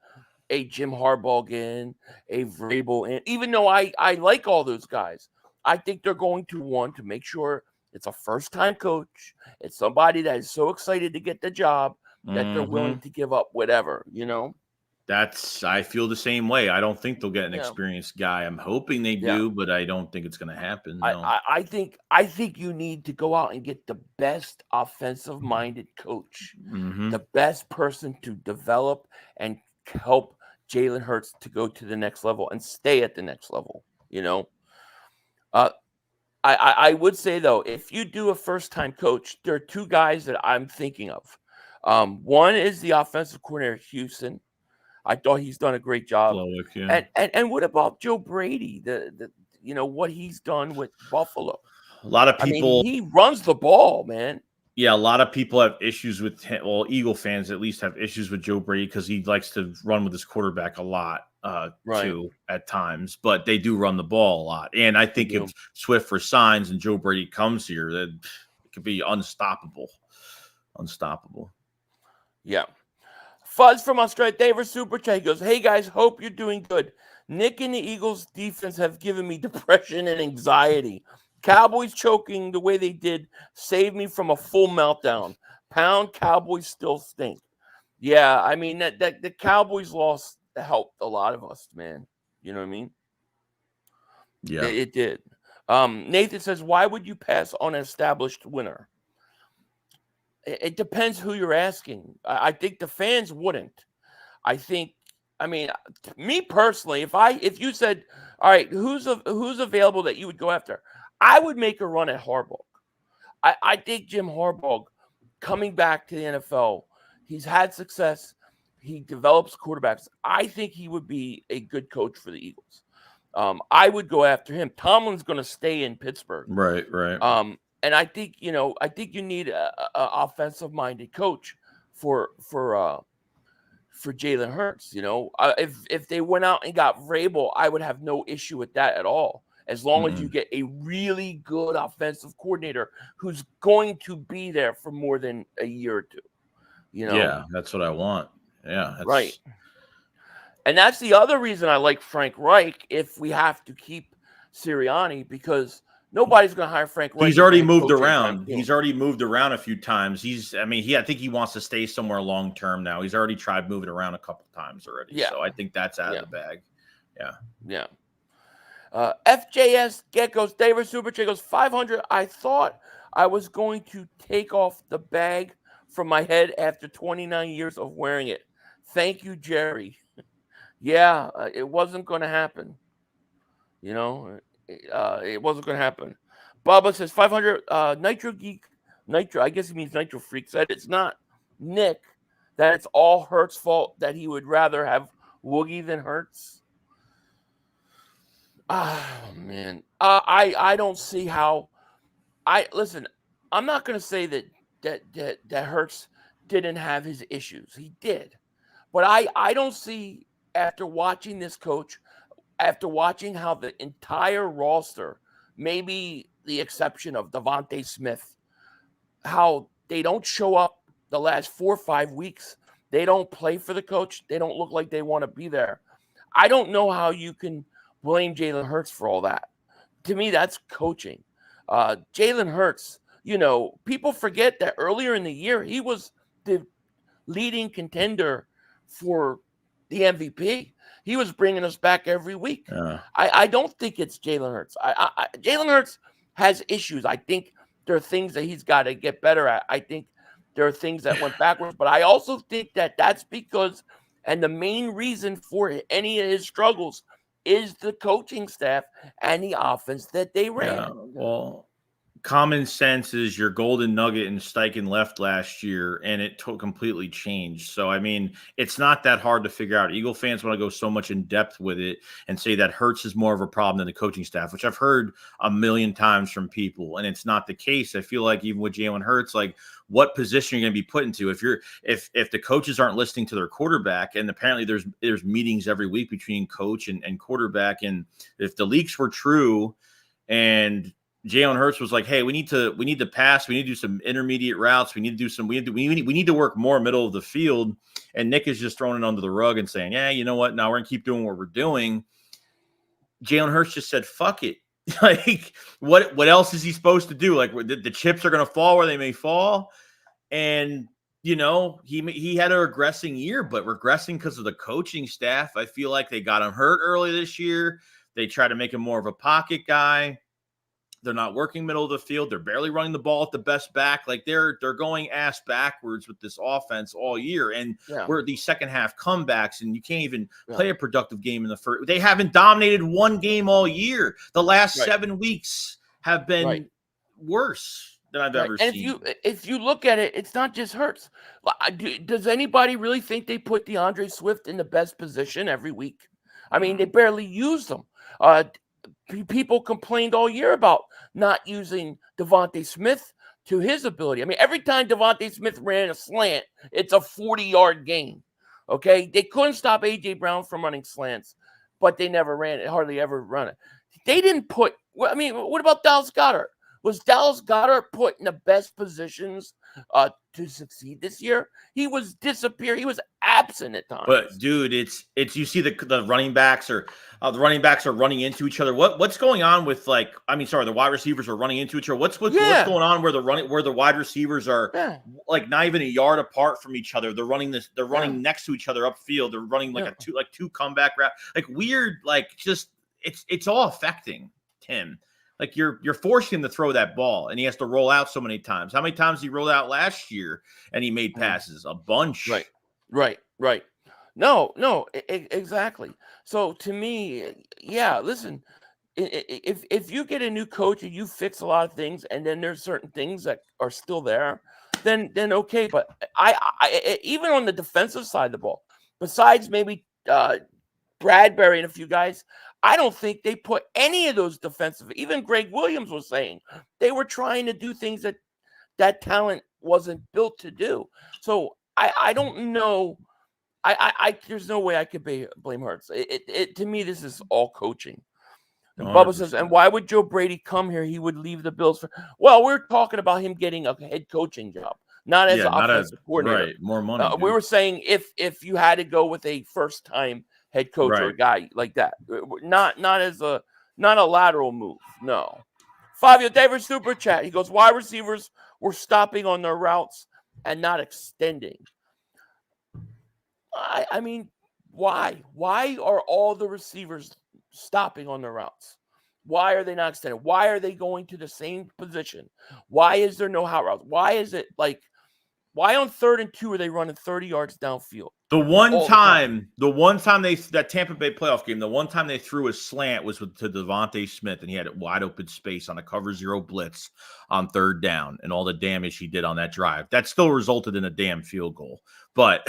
Speaker 4: a Jim Harbaugh in, a Vrabel in. Even though I like all those guys, I think they're going to want to make sure it's a first-time coach. It's somebody that is so excited to get the job that they're willing to give up whatever,
Speaker 5: I feel the same way. I don't think they'll get an experienced guy. I'm hoping they do, but I don't think it's going to happen. No.
Speaker 4: I think you need to go out and get the best offensive-minded coach, the best person to develop and help Jalen Hurts to go to the next level and stay at the next level. I would say, though, if you do a first-time coach, there are two guys that I'm thinking of. One is the offensive coordinator, Houston. I thought he's done a great job.
Speaker 5: Loic, yeah.
Speaker 4: And what about Joe Brady? What he's done with Buffalo.
Speaker 5: A lot of people.
Speaker 4: He runs the ball, man.
Speaker 5: Yeah, a lot of people have issues with him. Well, Eagle fans at least have issues with Joe Brady because he likes to run with his quarterback a lot, too, at times. But they do run the ball a lot. And I think if Swift resigns and Joe Brady comes here, then it could be unstoppable. Unstoppable.
Speaker 4: Yeah. Fuzz from Australia, David Super Chat. He goes, hey, guys, hope you're doing good. Nick and the Eagles defense have given me depression and anxiety. Cowboys choking the way they did saved me from a full meltdown. Pound Cowboys still stink. Yeah, I mean, that the Cowboys loss helped a lot of us, man. You know what I mean?
Speaker 5: Yeah.
Speaker 4: It did. Nathan says, why would you pass on an established winner? It depends who you're asking. I think the fans wouldn't. Me personally, if you said, all right, who's available that you would go after, I would make a run at Harbaugh. I think Jim Harbaugh coming back to the NFL, he's had success. He develops quarterbacks. I think he would be a good coach for the Eagles. I would go after him. Tomlin's going to stay in Pittsburgh.
Speaker 5: Right.
Speaker 4: And I think you need a offensive-minded coach for Jalen Hurts. If they went out and got Vrabel, I would have no issue with that at all. As long as you get a really good offensive coordinator who's going to be there for more than a year or two.
Speaker 5: Yeah, that's what I want. Yeah,
Speaker 4: right. And that's the other reason I like Frank Reich. If we have to keep Sirianni, because nobody's going to hire Frank Reich.
Speaker 5: He's already moved around. He's already moved around a few times. I think he wants to stay somewhere long term now. He's already tried moving around a couple times already. Yeah. So I think that's out of the bag. Yeah.
Speaker 4: Yeah. FJS Geckos, David Superchick goes 500. I thought I was going to take off the bag from my head after 29 years of wearing it. Thank you, Jerry. Yeah, it wasn't going to happen. It wasn't going to happen. Bubba says 500. Nitro Geek, I guess he means Nitro Freak, said it's not Nick, that it's all Hurts' fault, that he would rather have Woogie than Hurts. Oh, man. I don't see how. Listen, I'm not going to say that Hurts didn't have his issues. He did. But I don't see, after watching this coach, after watching how the entire roster, maybe the exception of Devontae Smith, how they don't show up the last 4 or 5 weeks. They don't play for the coach. They don't look like they want to be there. I don't know how you can blame Jalen Hurts for all that. To me, that's coaching. Jalen Hurts, people forget that earlier in the year, he was the leading contender for the MVP. He was bringing us back every week. I don't think it's Jalen Hurts. Jalen Hurts has issues. I think there are things that he's got to get better at. I think there are things that went backwards. But I also think that that's because, and the main reason for any of his struggles is the coaching staff and the offense that they ran.
Speaker 5: Yeah, well, common sense is your golden nugget and Steichen left last year, and it completely changed. So, I mean, it's not that hard to figure out. Eagle fans want to go so much in depth with it and say that Hurts is more of a problem than the coaching staff, which I've heard a million times from people, and it's not the case. I feel like even with Jalen Hurts, like, what position you're going to be put into if the coaches aren't listening to their quarterback, and apparently there's meetings every week between coach and quarterback, and if the leaks were true and Jalen Hurts was like, hey, we need to pass. We need to do some intermediate routes. We need to work more middle of the field. And Nick is just throwing it under the rug and saying, yeah, you know what? Now we're going to keep doing what we're doing. Jalen Hurts just said, fuck it. Like, what else is he supposed to do? Like, the chips are going to fall where they may fall. And you know, he had a regressing year, but regressing because of the coaching staff. I feel like they got him hurt early this year. They try to make him more of a pocket guy. They're not working middle of the field. They're barely running the ball at the best back. Like they're going ass backwards with this offense all year. And we're at these second half comebacks, and you can't even play a productive game in the first. They haven't dominated one game all year. The last 7 weeks have been worse than I've ever seen.
Speaker 4: If you look at it, it's not just Hurts. Does anybody really think they put DeAndre Swift in the best position every week? I mean, they barely use them. People complained all year about not using Devontae Smith to his ability. I mean, every time Devontae Smith ran a slant, it's a 40-yard gain. Okay, they couldn't stop A.J. Brown from running slants, but they never ran it, hardly ever run it. They didn't put. I mean, what about Dallas Goedert? Was Dallas Goedert put in the best positions to succeed this year? He was disappeared. He was absent at times.
Speaker 5: But dude, it's you see the running backs are running into each other. What's going on with the wide receivers are running into each other. What's going on where the wide receivers are like not even a yard apart from each other. They're running next to each other upfield. They're running like two comeback route. Like weird, like just it's all affecting him. Like you're forcing him to throw that ball, and he has to roll out so many times. How many times he rolled out last year and he made passes? A bunch.
Speaker 4: Right. No, exactly. So to me, listen, if you get a new coach and you fix a lot of things, and then there's certain things that are still there, then okay. But I even on the defensive side of the ball, besides maybe Bradbury and a few guys, I don't think they put any of those defensive. Even Greg Williams was saying they were trying to do things that talent wasn't built to do. So I don't know. I there's no way I could blame Hurts. To me, this is all coaching. And Bubba says, and why would Joe Brady come here? He would leave the Bills for. Well, we're talking about him getting a head coaching job, not as an offensive coordinator.
Speaker 5: Right, more money.
Speaker 4: We were saying if you had to go with a first time head coach or a guy like that, not a lateral move. No. Fabio David super chat. He goes, wide receivers were stopping on their routes and not extending. I mean, why? Why are all the receivers stopping on their routes? Why are they not extending? Why are they going to the same position? Why is there no hot routes? Why is it why on 3rd and 2 are they running 30 yards downfield?
Speaker 5: The one time that Tampa Bay playoff game, the one time they threw a slant was to Devontae Smith, and he had a wide open space on a cover 0 blitz on 3rd down, and all the damage he did on that drive. That still resulted in a damn field goal. But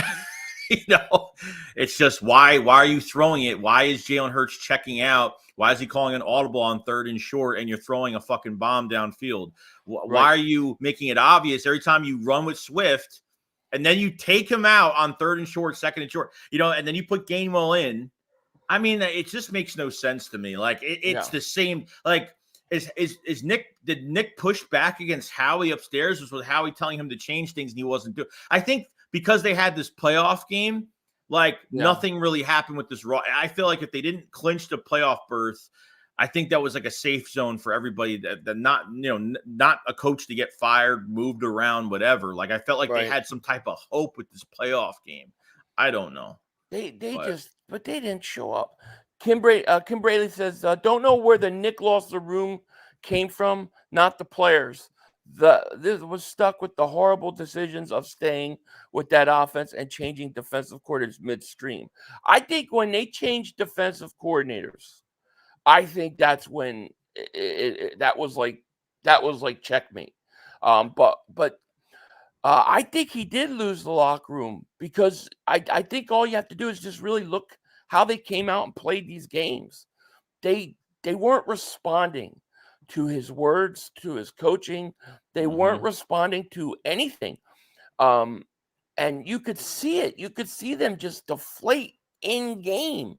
Speaker 5: it's just why are you throwing it? Why is Jalen Hurts checking out? Why is he calling an audible on 3rd and short, and you're throwing a fucking bomb downfield? Why are you making it obvious every time you run with Swift, and then you take him out on 3rd and short, 2nd and short, and then you put Gainwell in? I mean, it just makes no sense to me. Like it's the same. Like did Nick push back against Howie upstairs? Was Howie telling him to change things and he wasn't doing? I think because they had this playoff game, nothing really happened with this. I feel like if they didn't clinch the playoff berth, I think that was like a safe zone for everybody that not a coach to get fired, moved around, whatever. Like I felt like they had some type of hope with this playoff game. I don't know.
Speaker 4: They didn't show up. Kim Braley says, don't know where the Nick lost the room came from, not the players. This was stuck with the horrible decisions of staying with that offense and changing defensive coordinators midstream. I think when they changed defensive coordinators, I think that's when that was like checkmate. But I think he did lose the locker room because I think all you have to do is just really look how they came out and played these games. They weren't responding to his words, to his coaching. They weren't responding to anything. And you could see it. You could see them just deflate in game.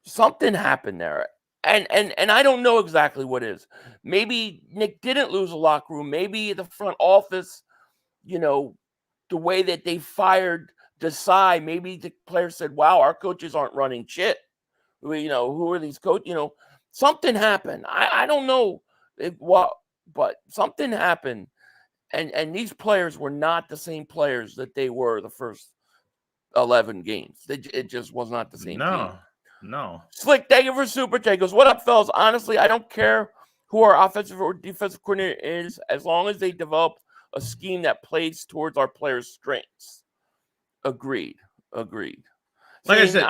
Speaker 4: Something happened there. And I don't know exactly what is. Maybe Nick didn't lose a locker room. Maybe the front office, the way that they fired Desai, maybe the players said, wow, our coaches aren't running shit. Who are these coaches? Something happened. I don't know what, but something happened. And these players were not the same players that they were the first 11 games. It just was not the same team.
Speaker 5: No.
Speaker 4: Slick, thank you for super chat. He goes, what up, fellas? Honestly, I don't care who our offensive or defensive coordinator is, as long as they develop a scheme that plays towards our players' strengths. Agreed.
Speaker 5: Like I said,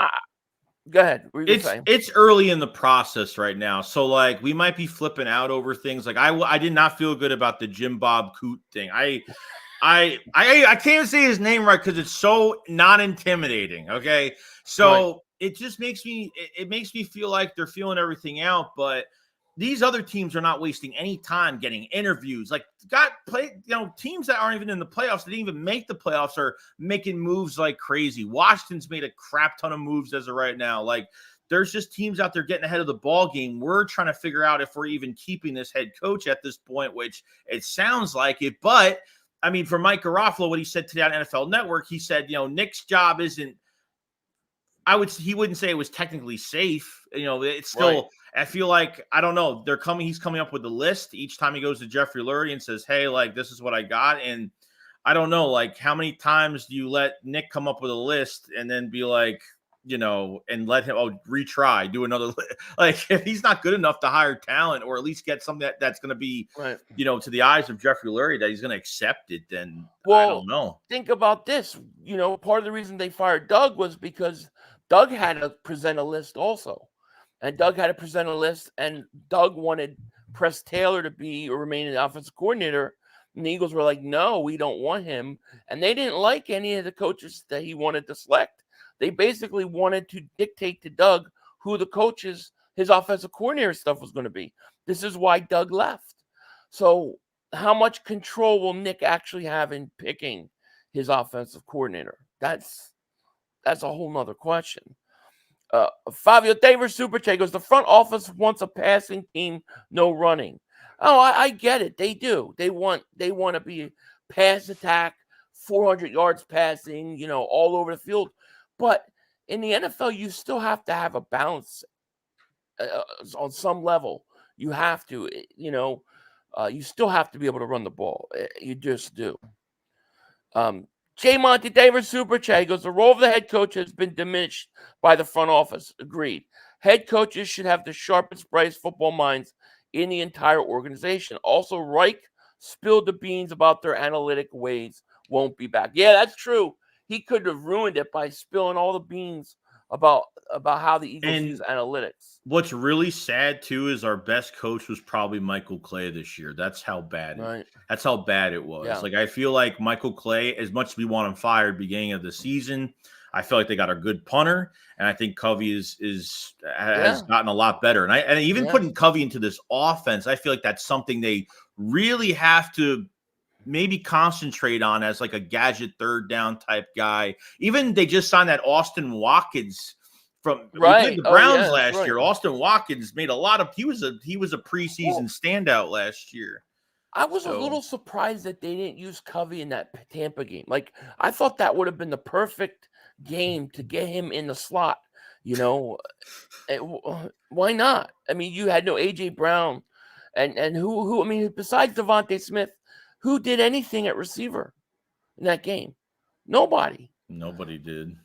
Speaker 4: go ahead. What were you gonna say?
Speaker 5: It's early in the process right now, so like we might be flipping out over things. Like I did not feel good about the Jim Bob Coot thing. I can't even say his name right because it's so not intimidating. Okay, so it just makes me feel like they're feeling everything out, but these other teams are not wasting any time getting interviews. Like teams that aren't even in the playoffs, that didn't even make the playoffs, are making moves like crazy. Washington's made a crap ton of moves as of right now. Like there's just teams out there getting ahead of the ball game. We're trying to figure out if we're even keeping this head coach at this point, which it sounds like it. But I mean, for Mike Garofalo, what he said today on NFL Network, he said, Nick's job isn't. He wouldn't say it was technically safe. It's still. Right. I feel like, I don't know. He's coming up with a list each time he goes to Jeffrey Lurie and says, hey, like, this is what I got. And I don't know, like, how many times do you let Nick come up with a list and then be like, and let him retry, do another like, if he's not good enough to hire talent or at least get something that's going to be,
Speaker 4: right,
Speaker 5: to the eyes of Jeffrey Lurie, that he's going to accept it, then I don't know.
Speaker 4: Think about this. Part of the reason they fired Doug was because Doug had to present a list also. And Doug had to present a list, and Doug wanted Press Taylor to be or remain an offensive coordinator. And the Eagles were like, no, we don't want him. And they didn't like any of the coaches that he wanted to select. They basically wanted to dictate to Doug who the coaches, his offensive coordinator stuff was going to be. This is why Doug left. So how much control will Nick actually have in picking his offensive coordinator? That's a whole nother question. Fabio Davis super chat goes, the front office wants a passing team, no running. Oh, I get it. They do. They want to be pass attack, 400 yards passing, all over the field. But in the NFL, you still have to have a balance on some level. You have to, you still have to be able to run the ball. You just do. J. Monty Davis super chat goes, the role of the head coach has been diminished by the front office. Agreed. Head coaches should have the sharpest, brightest football minds in the entire organization. Also, Reich spilled the beans about their analytic ways. Won't be back. Yeah, that's true. He could have ruined it by spilling all the beans about how the Eagles use analytics.
Speaker 5: What's really sad too is our best coach was probably Michael Clay this year. That's how bad that's how bad it was. Yeah. Like I feel like Michael Clay, as much as we want him fired beginning of the season, I feel like they got a good punter, and I think Covey has gotten a lot better. And even putting Covey into this offense, I feel like that's something they really have to maybe concentrate on as like a gadget third down type guy. Even they just signed that Austin Watkins from the Browns last year. Austin Watkins made a lot of he was a preseason standout last year.
Speaker 4: I was a little surprised that they didn't use Covey in that Tampa game. Like I thought that would have been the perfect game to get him in the slot. Why not? I mean, you had no AJ Brown and who I mean, besides Devontae Smith, who did anything at receiver in that game? Nobody
Speaker 5: did.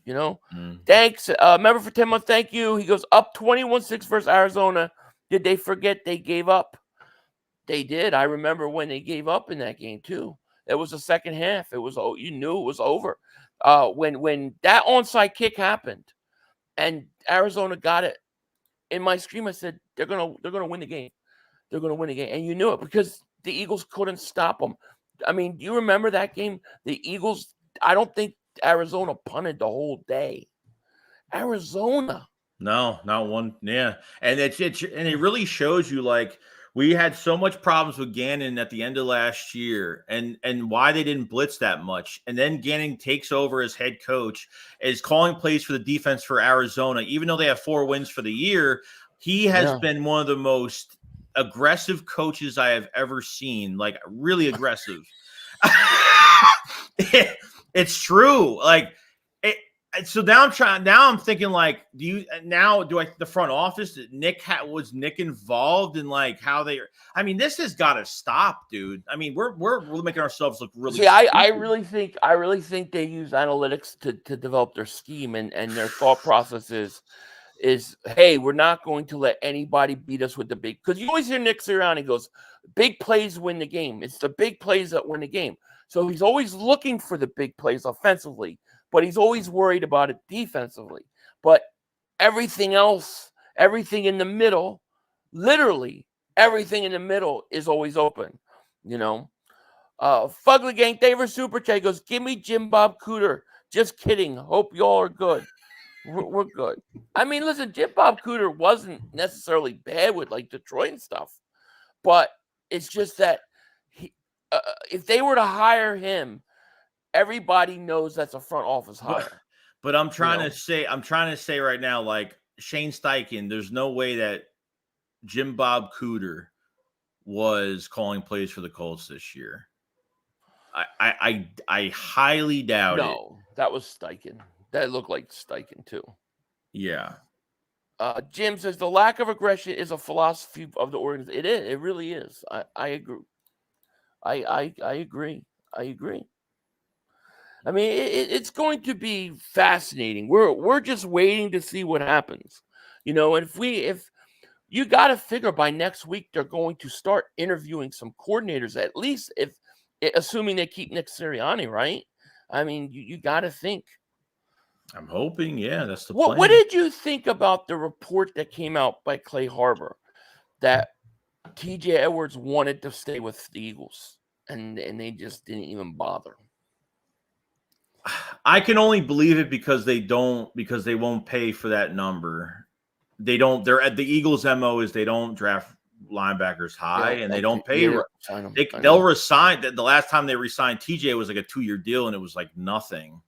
Speaker 4: Thanks. Member for 10 months. Thank you. He goes, up 21-6 versus Arizona. Did they forget they gave up? They did. I remember when they gave up in that game too. It was the second half. It was, you knew it was over. When that onside kick happened and Arizona got it, in my scream I said, they're gonna win the game. They're gonna win the game. And you knew it because the Eagles couldn't stop them. I mean, do you remember that game? The Eagles, I don't think Arizona punted the whole day. Arizona.
Speaker 5: No, not one. Yeah. And it really shows you, like, we had so much problems with Gannon at the end of last year and why they didn't blitz that much. And then Gannon takes over as head coach, is calling plays for the defense for Arizona. Even though they have 4 wins for the year, he has been one of the most aggressive coaches I have ever seen, like really aggressive. It's true. Like So now I'm thinking like, the front office, was Nick involved in like how they, I mean, this has got to stop, dude. I mean, we're making ourselves look really
Speaker 4: See, I
Speaker 5: stupid.
Speaker 4: really think they use analytics to develop their scheme, and their thought process is, hey, we're not going to let anybody beat us with the big, because you always hear Nick Sirianni goes, big plays win the game. It's the big plays that win the game. So he's always looking for the big plays offensively, but he's always worried about it defensively. But everything else, everything in the middle, literally everything in the middle is always open, you know. Fugly Gang, David Super Chat goes, give me Jim Bob Cooter. Just kidding. Hope y'all are good. We're good. I mean, listen, Jim Bob Cooter wasn't necessarily bad with like Detroit and stuff, but it's just that if they were to hire him, everybody knows that's a front office hire.
Speaker 5: But I'm trying to say right now, like Shane Steichen, there's no way that Jim Bob Cooter was calling plays for the Colts this year. I highly doubt it.
Speaker 4: No, that was Steichen. That looked like Steichen too.
Speaker 5: Yeah.
Speaker 4: Jim says the lack of aggression is a philosophy of the organization. It is. It really is. I agree. I agree. I agree. I mean, it's going to be fascinating. We're just waiting to see what happens, you know. And if you got to figure by next week they're going to start interviewing some coordinators, at least assuming they keep Nick Sirianni, right? I mean, you got to think.
Speaker 5: I'm hoping, yeah, that's the plan.
Speaker 4: What did you think about the report that came out by Clay Harbor that TJ Edwards wanted to stay with the Eagles and they just didn't even bother?
Speaker 5: I can only believe it because they won't pay for that number. The Eagles' MO is they don't draft linebackers high and they don't pay. They'll resign. The last time they resigned TJ was like a 2-year deal and it was like nothing.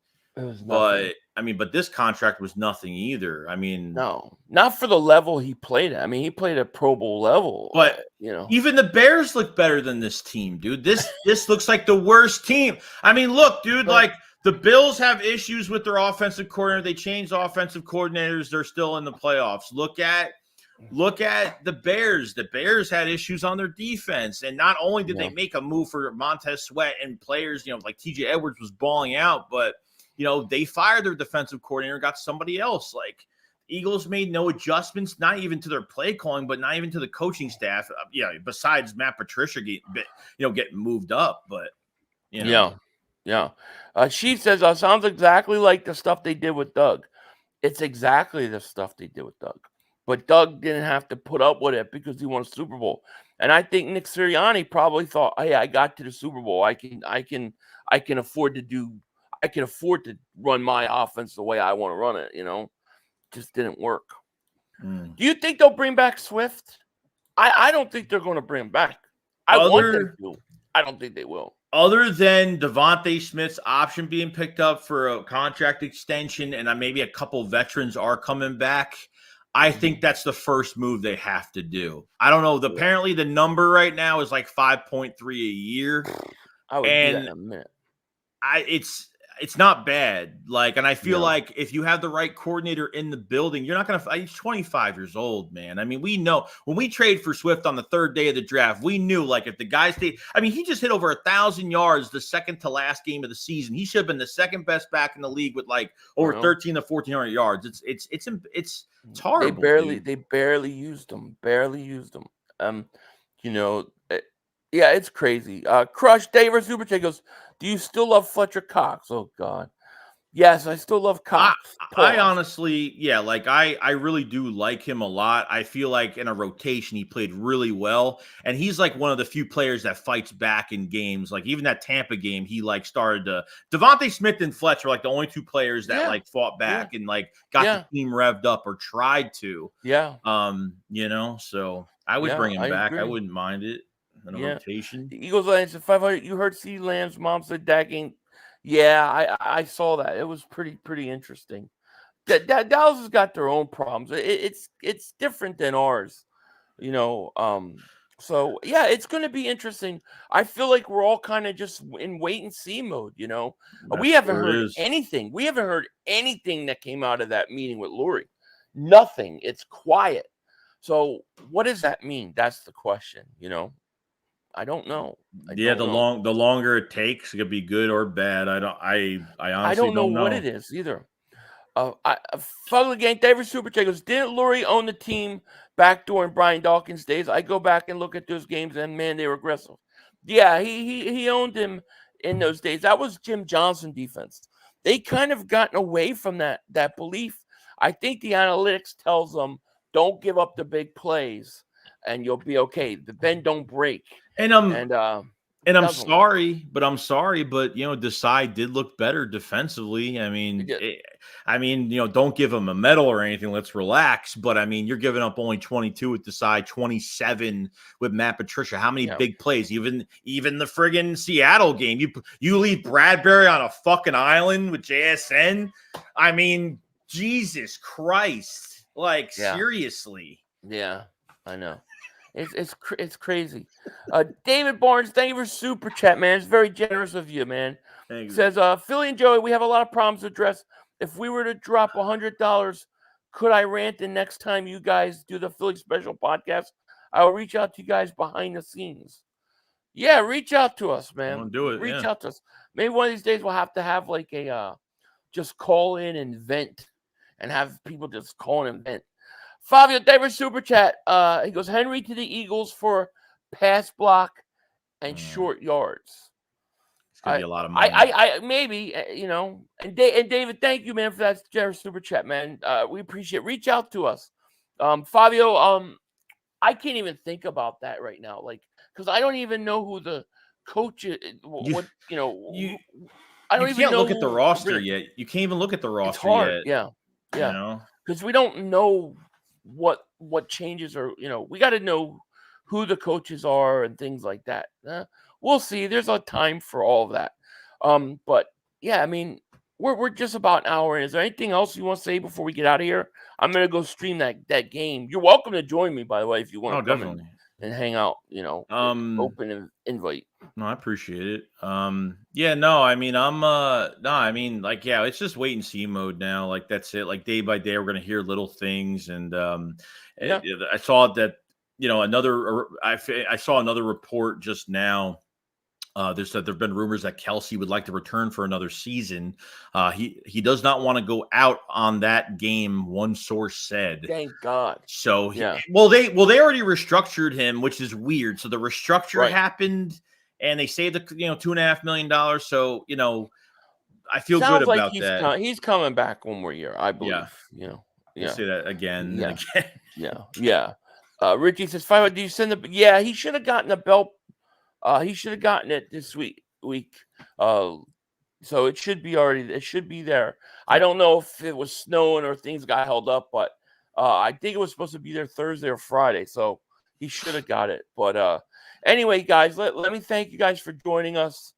Speaker 5: But I mean, this contract was nothing either. I mean,
Speaker 4: no, not for the level he played at. I mean, he played at Pro Bowl level.
Speaker 5: But
Speaker 4: you know,
Speaker 5: even the Bears look better than this team, dude. This looks like the worst team. I mean, look, dude, like the Bills have issues with their offensive coordinator. They changed offensive coordinators. They're still in the playoffs. Look at the Bears. The Bears had issues on their defense, and not only did they make a move for Montez Sweat and players, you know, like TJ Edwards was balling out, but you know, they fired their defensive coordinator and got somebody else. Like, Eagles made no adjustments, not even to their play calling, but not even to the coaching staff. Besides Matt Patricia getting moved up. But, you know.
Speaker 4: Yeah. She says, sounds exactly like the stuff they did with Doug. It's exactly the stuff they did with Doug. But Doug didn't have to put up with it because he won a Super Bowl. And I think Nick Sirianni probably thought, hey, I got to the Super Bowl. I can afford to run my offense the way I want to run it, you know. Just didn't work. Do you think they'll bring back Swift? I don't think they're going to bring him back. I want them to. I don't think they will.
Speaker 5: Other than Devontae Smith's option being picked up for a contract extension and maybe a couple veterans are coming back, I think that's the first move they have to do. I don't know. Apparently the number right now is like 5.3 a year.
Speaker 4: I would do that in a minute.
Speaker 5: It's not bad. Like, and I feel like if you have the right coordinator in the building, you're not going to, he's 25 years old, man. I mean, we know when we trade for Swift on the third day of the draft, we knew like if the guy stayed, I mean, he just hit over 1,000 yards the second to last game of the season. He should have been the second best back in the league with like over 13 to 1,400 yards. It's horrible.
Speaker 4: They barely used him. You know, yeah, it's crazy. Crush David Super Chat goes, do you still love Fletcher Cox? Oh, God. Yes, I still love Cox.
Speaker 5: I honestly, like I really do like him a lot. I feel like in a rotation, he played really well. And he's like one of the few players that fights back in games. Like even that Tampa game, he like started to Devontae Smith and Fletcher are like the only two players that like fought back and like got the team revved up or tried to.
Speaker 4: Yeah.
Speaker 5: You know, so I would bring him back. I wouldn't mind it. In a rotation.
Speaker 4: The Eagles Lions at 500. You heard CeeDee Lamb's mom said that game. Yeah, I saw that. It was pretty interesting. Dallas has got their own problems. It's different than ours. You know, So yeah, it's going to be interesting. I feel like we're all kind of just in wait and see mode. We haven't heard anything. We haven't heard anything that came out of that meeting with Lurie. Nothing. It's quiet. So what does that mean? That's the question. I don't know.
Speaker 5: The longer it takes, it could be good or bad. I honestly
Speaker 4: don't know what it is either. Follow the gang. David Super Chat goes, didn't Lurie own the team back during Brian Dawkins' days? I go back and look at those games, and man, they were aggressive. Yeah, he owned him in those days. That was Jim Johnson defense. They kind of gotten away from that belief. I think the analytics tells them don't give up the big plays, and you'll be okay. The bend don't break.
Speaker 5: And I'm sorry, but Desai did look better defensively. I mean, don't give him a medal or anything. Let's relax. But I mean, you're giving up only 22 with Desai, 27 with Matt Patricia. How many big plays? Even the friggin' Seattle game, you leave Bradbury on a fucking island with JSN. I mean, Jesus Christ! Like seriously.
Speaker 4: Yeah, I know. It's crazy. David Barnes, thank you for super chat, man. It's very generous of you, man.
Speaker 5: Thank you.
Speaker 4: Says Philly and Joey, we have a lot of problems to address. If we were to drop $100, could I rant the next time you guys do the Philly special podcast? I will reach out to you guys behind the scenes. Yeah, reach out to us, man.
Speaker 5: Do it.
Speaker 4: Reach out to us. Maybe one of these days we'll have to have like a just call in and vent, and have people just call in and vent. Fabio Davis super chat. He goes, Henry to the Eagles for pass block and short yards.
Speaker 5: It's gonna be a lot of money.
Speaker 4: I maybe And David, thank you, man, for that generous super chat, man. We appreciate it. Reach out to us, Fabio. I can't even think about that right now, like, because I don't even know who the coach is. I don't even
Speaker 5: look at the roster yet. You can't even look at the roster
Speaker 4: it's hard.
Speaker 5: yet.
Speaker 4: Yeah. Because we don't know what changes are. We got to know who the coaches are and things like that. We'll see. There's a time for all of that. But yeah, I mean, we're just about an hour in. Is there anything else you want to say before we get out of here? I'm gonna go stream that game. You're welcome to join me, by the way, if you want to come and hang out. Open invite.
Speaker 5: No, I appreciate it. I mean, it's just wait and see mode now. Like, that's it. Like, day by day, we're gonna hear little things, and I saw that. I saw another report just now. There've been rumors that Kelsey would like to return for another season. He does not want to go out on that game, one source said.
Speaker 4: Thank God.
Speaker 5: So they already restructured him, which is weird. So the restructure happened, and they saved the $2.5 million. So I feel good about that.
Speaker 4: He's coming back one more year, I believe.
Speaker 5: We'll say that again. And again.
Speaker 4: Yeah. Richie says, "5, do you send the?" Yeah, he should have gotten a belt. He should have gotten it this week. So it should be already. It should be there. I don't know if it was snowing or things got held up, but I think it was supposed to be there Thursday or Friday. So he should have got it. But anyway, guys, let me thank you guys for joining us.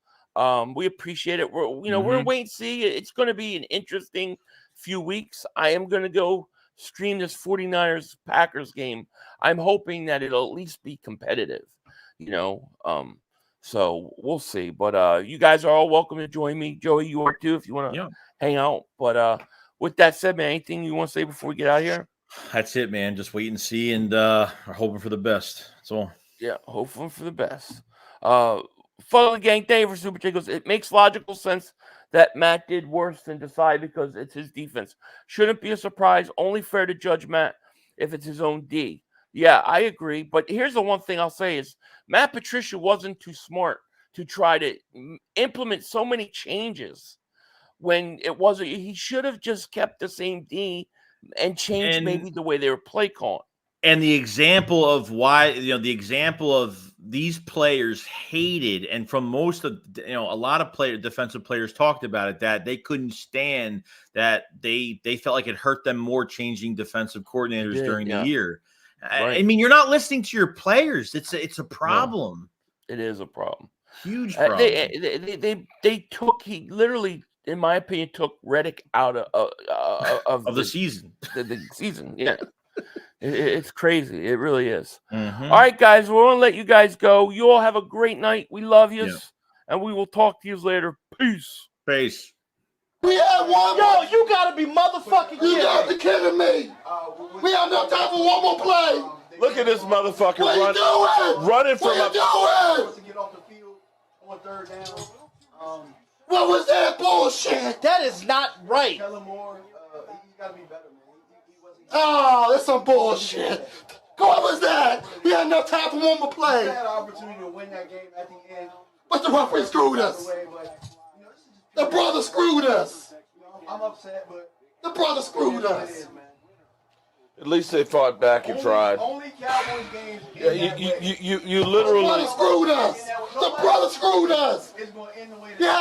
Speaker 4: We appreciate it. We're wait and see. It's going to be an interesting few weeks. I am going to go stream this 49ers Packers game. I'm hoping that it'll at least be competitive. So we'll see. But you guys are all welcome to join me. Joey, you are too if you want to hang out. But with that said, man, anything you want to say before we get out of here?
Speaker 5: That's it, man. Just wait and see, and are hoping for the best. That's all.
Speaker 4: Yeah, hoping for the best. Follow the gang. Thank you for super chat. It makes logical sense that Matt did worse than Desai because it's his defense. Shouldn't be a surprise. Only fair to judge Matt if it's his own D. Yeah, I agree. But here's the one thing I'll say is Matt Patricia wasn't too smart to try to implement so many changes when it wasn't. He should have just kept the same D and changed maybe the way they were play calling.
Speaker 5: And the example of why, the example of these players hated, and from most of, a lot of defensive players talked about it, that they couldn't stand that they felt like it hurt them more changing defensive coordinators during the year. Right. I mean, you're not listening to your players. It's a problem.
Speaker 4: No, it is a problem.
Speaker 5: Huge problem.
Speaker 4: He literally, in my opinion, took Reddick out of
Speaker 5: the season.
Speaker 4: The season, yeah. It's crazy. It really is.
Speaker 5: Mhm.
Speaker 4: All right, guys, we're going to let you guys go. You all have a great night. We love you,
Speaker 5: Yeah.
Speaker 4: and we will talk to you later. Peace.
Speaker 5: Peace.
Speaker 3: We had one
Speaker 1: Yo,
Speaker 3: more.
Speaker 1: you gotta be motherfucking
Speaker 3: You
Speaker 1: kidding
Speaker 3: got
Speaker 1: me.
Speaker 3: to kidding me. We have no time for one more play.
Speaker 1: Look at this motherfucker
Speaker 3: What you doing?
Speaker 1: running from
Speaker 3: What you doing?
Speaker 1: to get off the field on third down.
Speaker 3: What was that bullshit?
Speaker 1: That is not right. Tell him more. He's gotta be better, man.
Speaker 3: Oh, that's some bullshit. What was that? We had enough time for one more
Speaker 1: We
Speaker 3: play.
Speaker 1: had an opportunity to win that game at the end.
Speaker 3: But the referee screwed us. The brother screwed us.
Speaker 1: I'm upset, but
Speaker 3: The brother screwed us.
Speaker 8: At least they fought back and tried.
Speaker 1: Only Cowboys games.
Speaker 8: Yeah, you
Speaker 3: The
Speaker 8: literally.
Speaker 3: brother screwed us. The brother screwed us.
Speaker 1: It's gonna end the way.
Speaker 3: Yeah.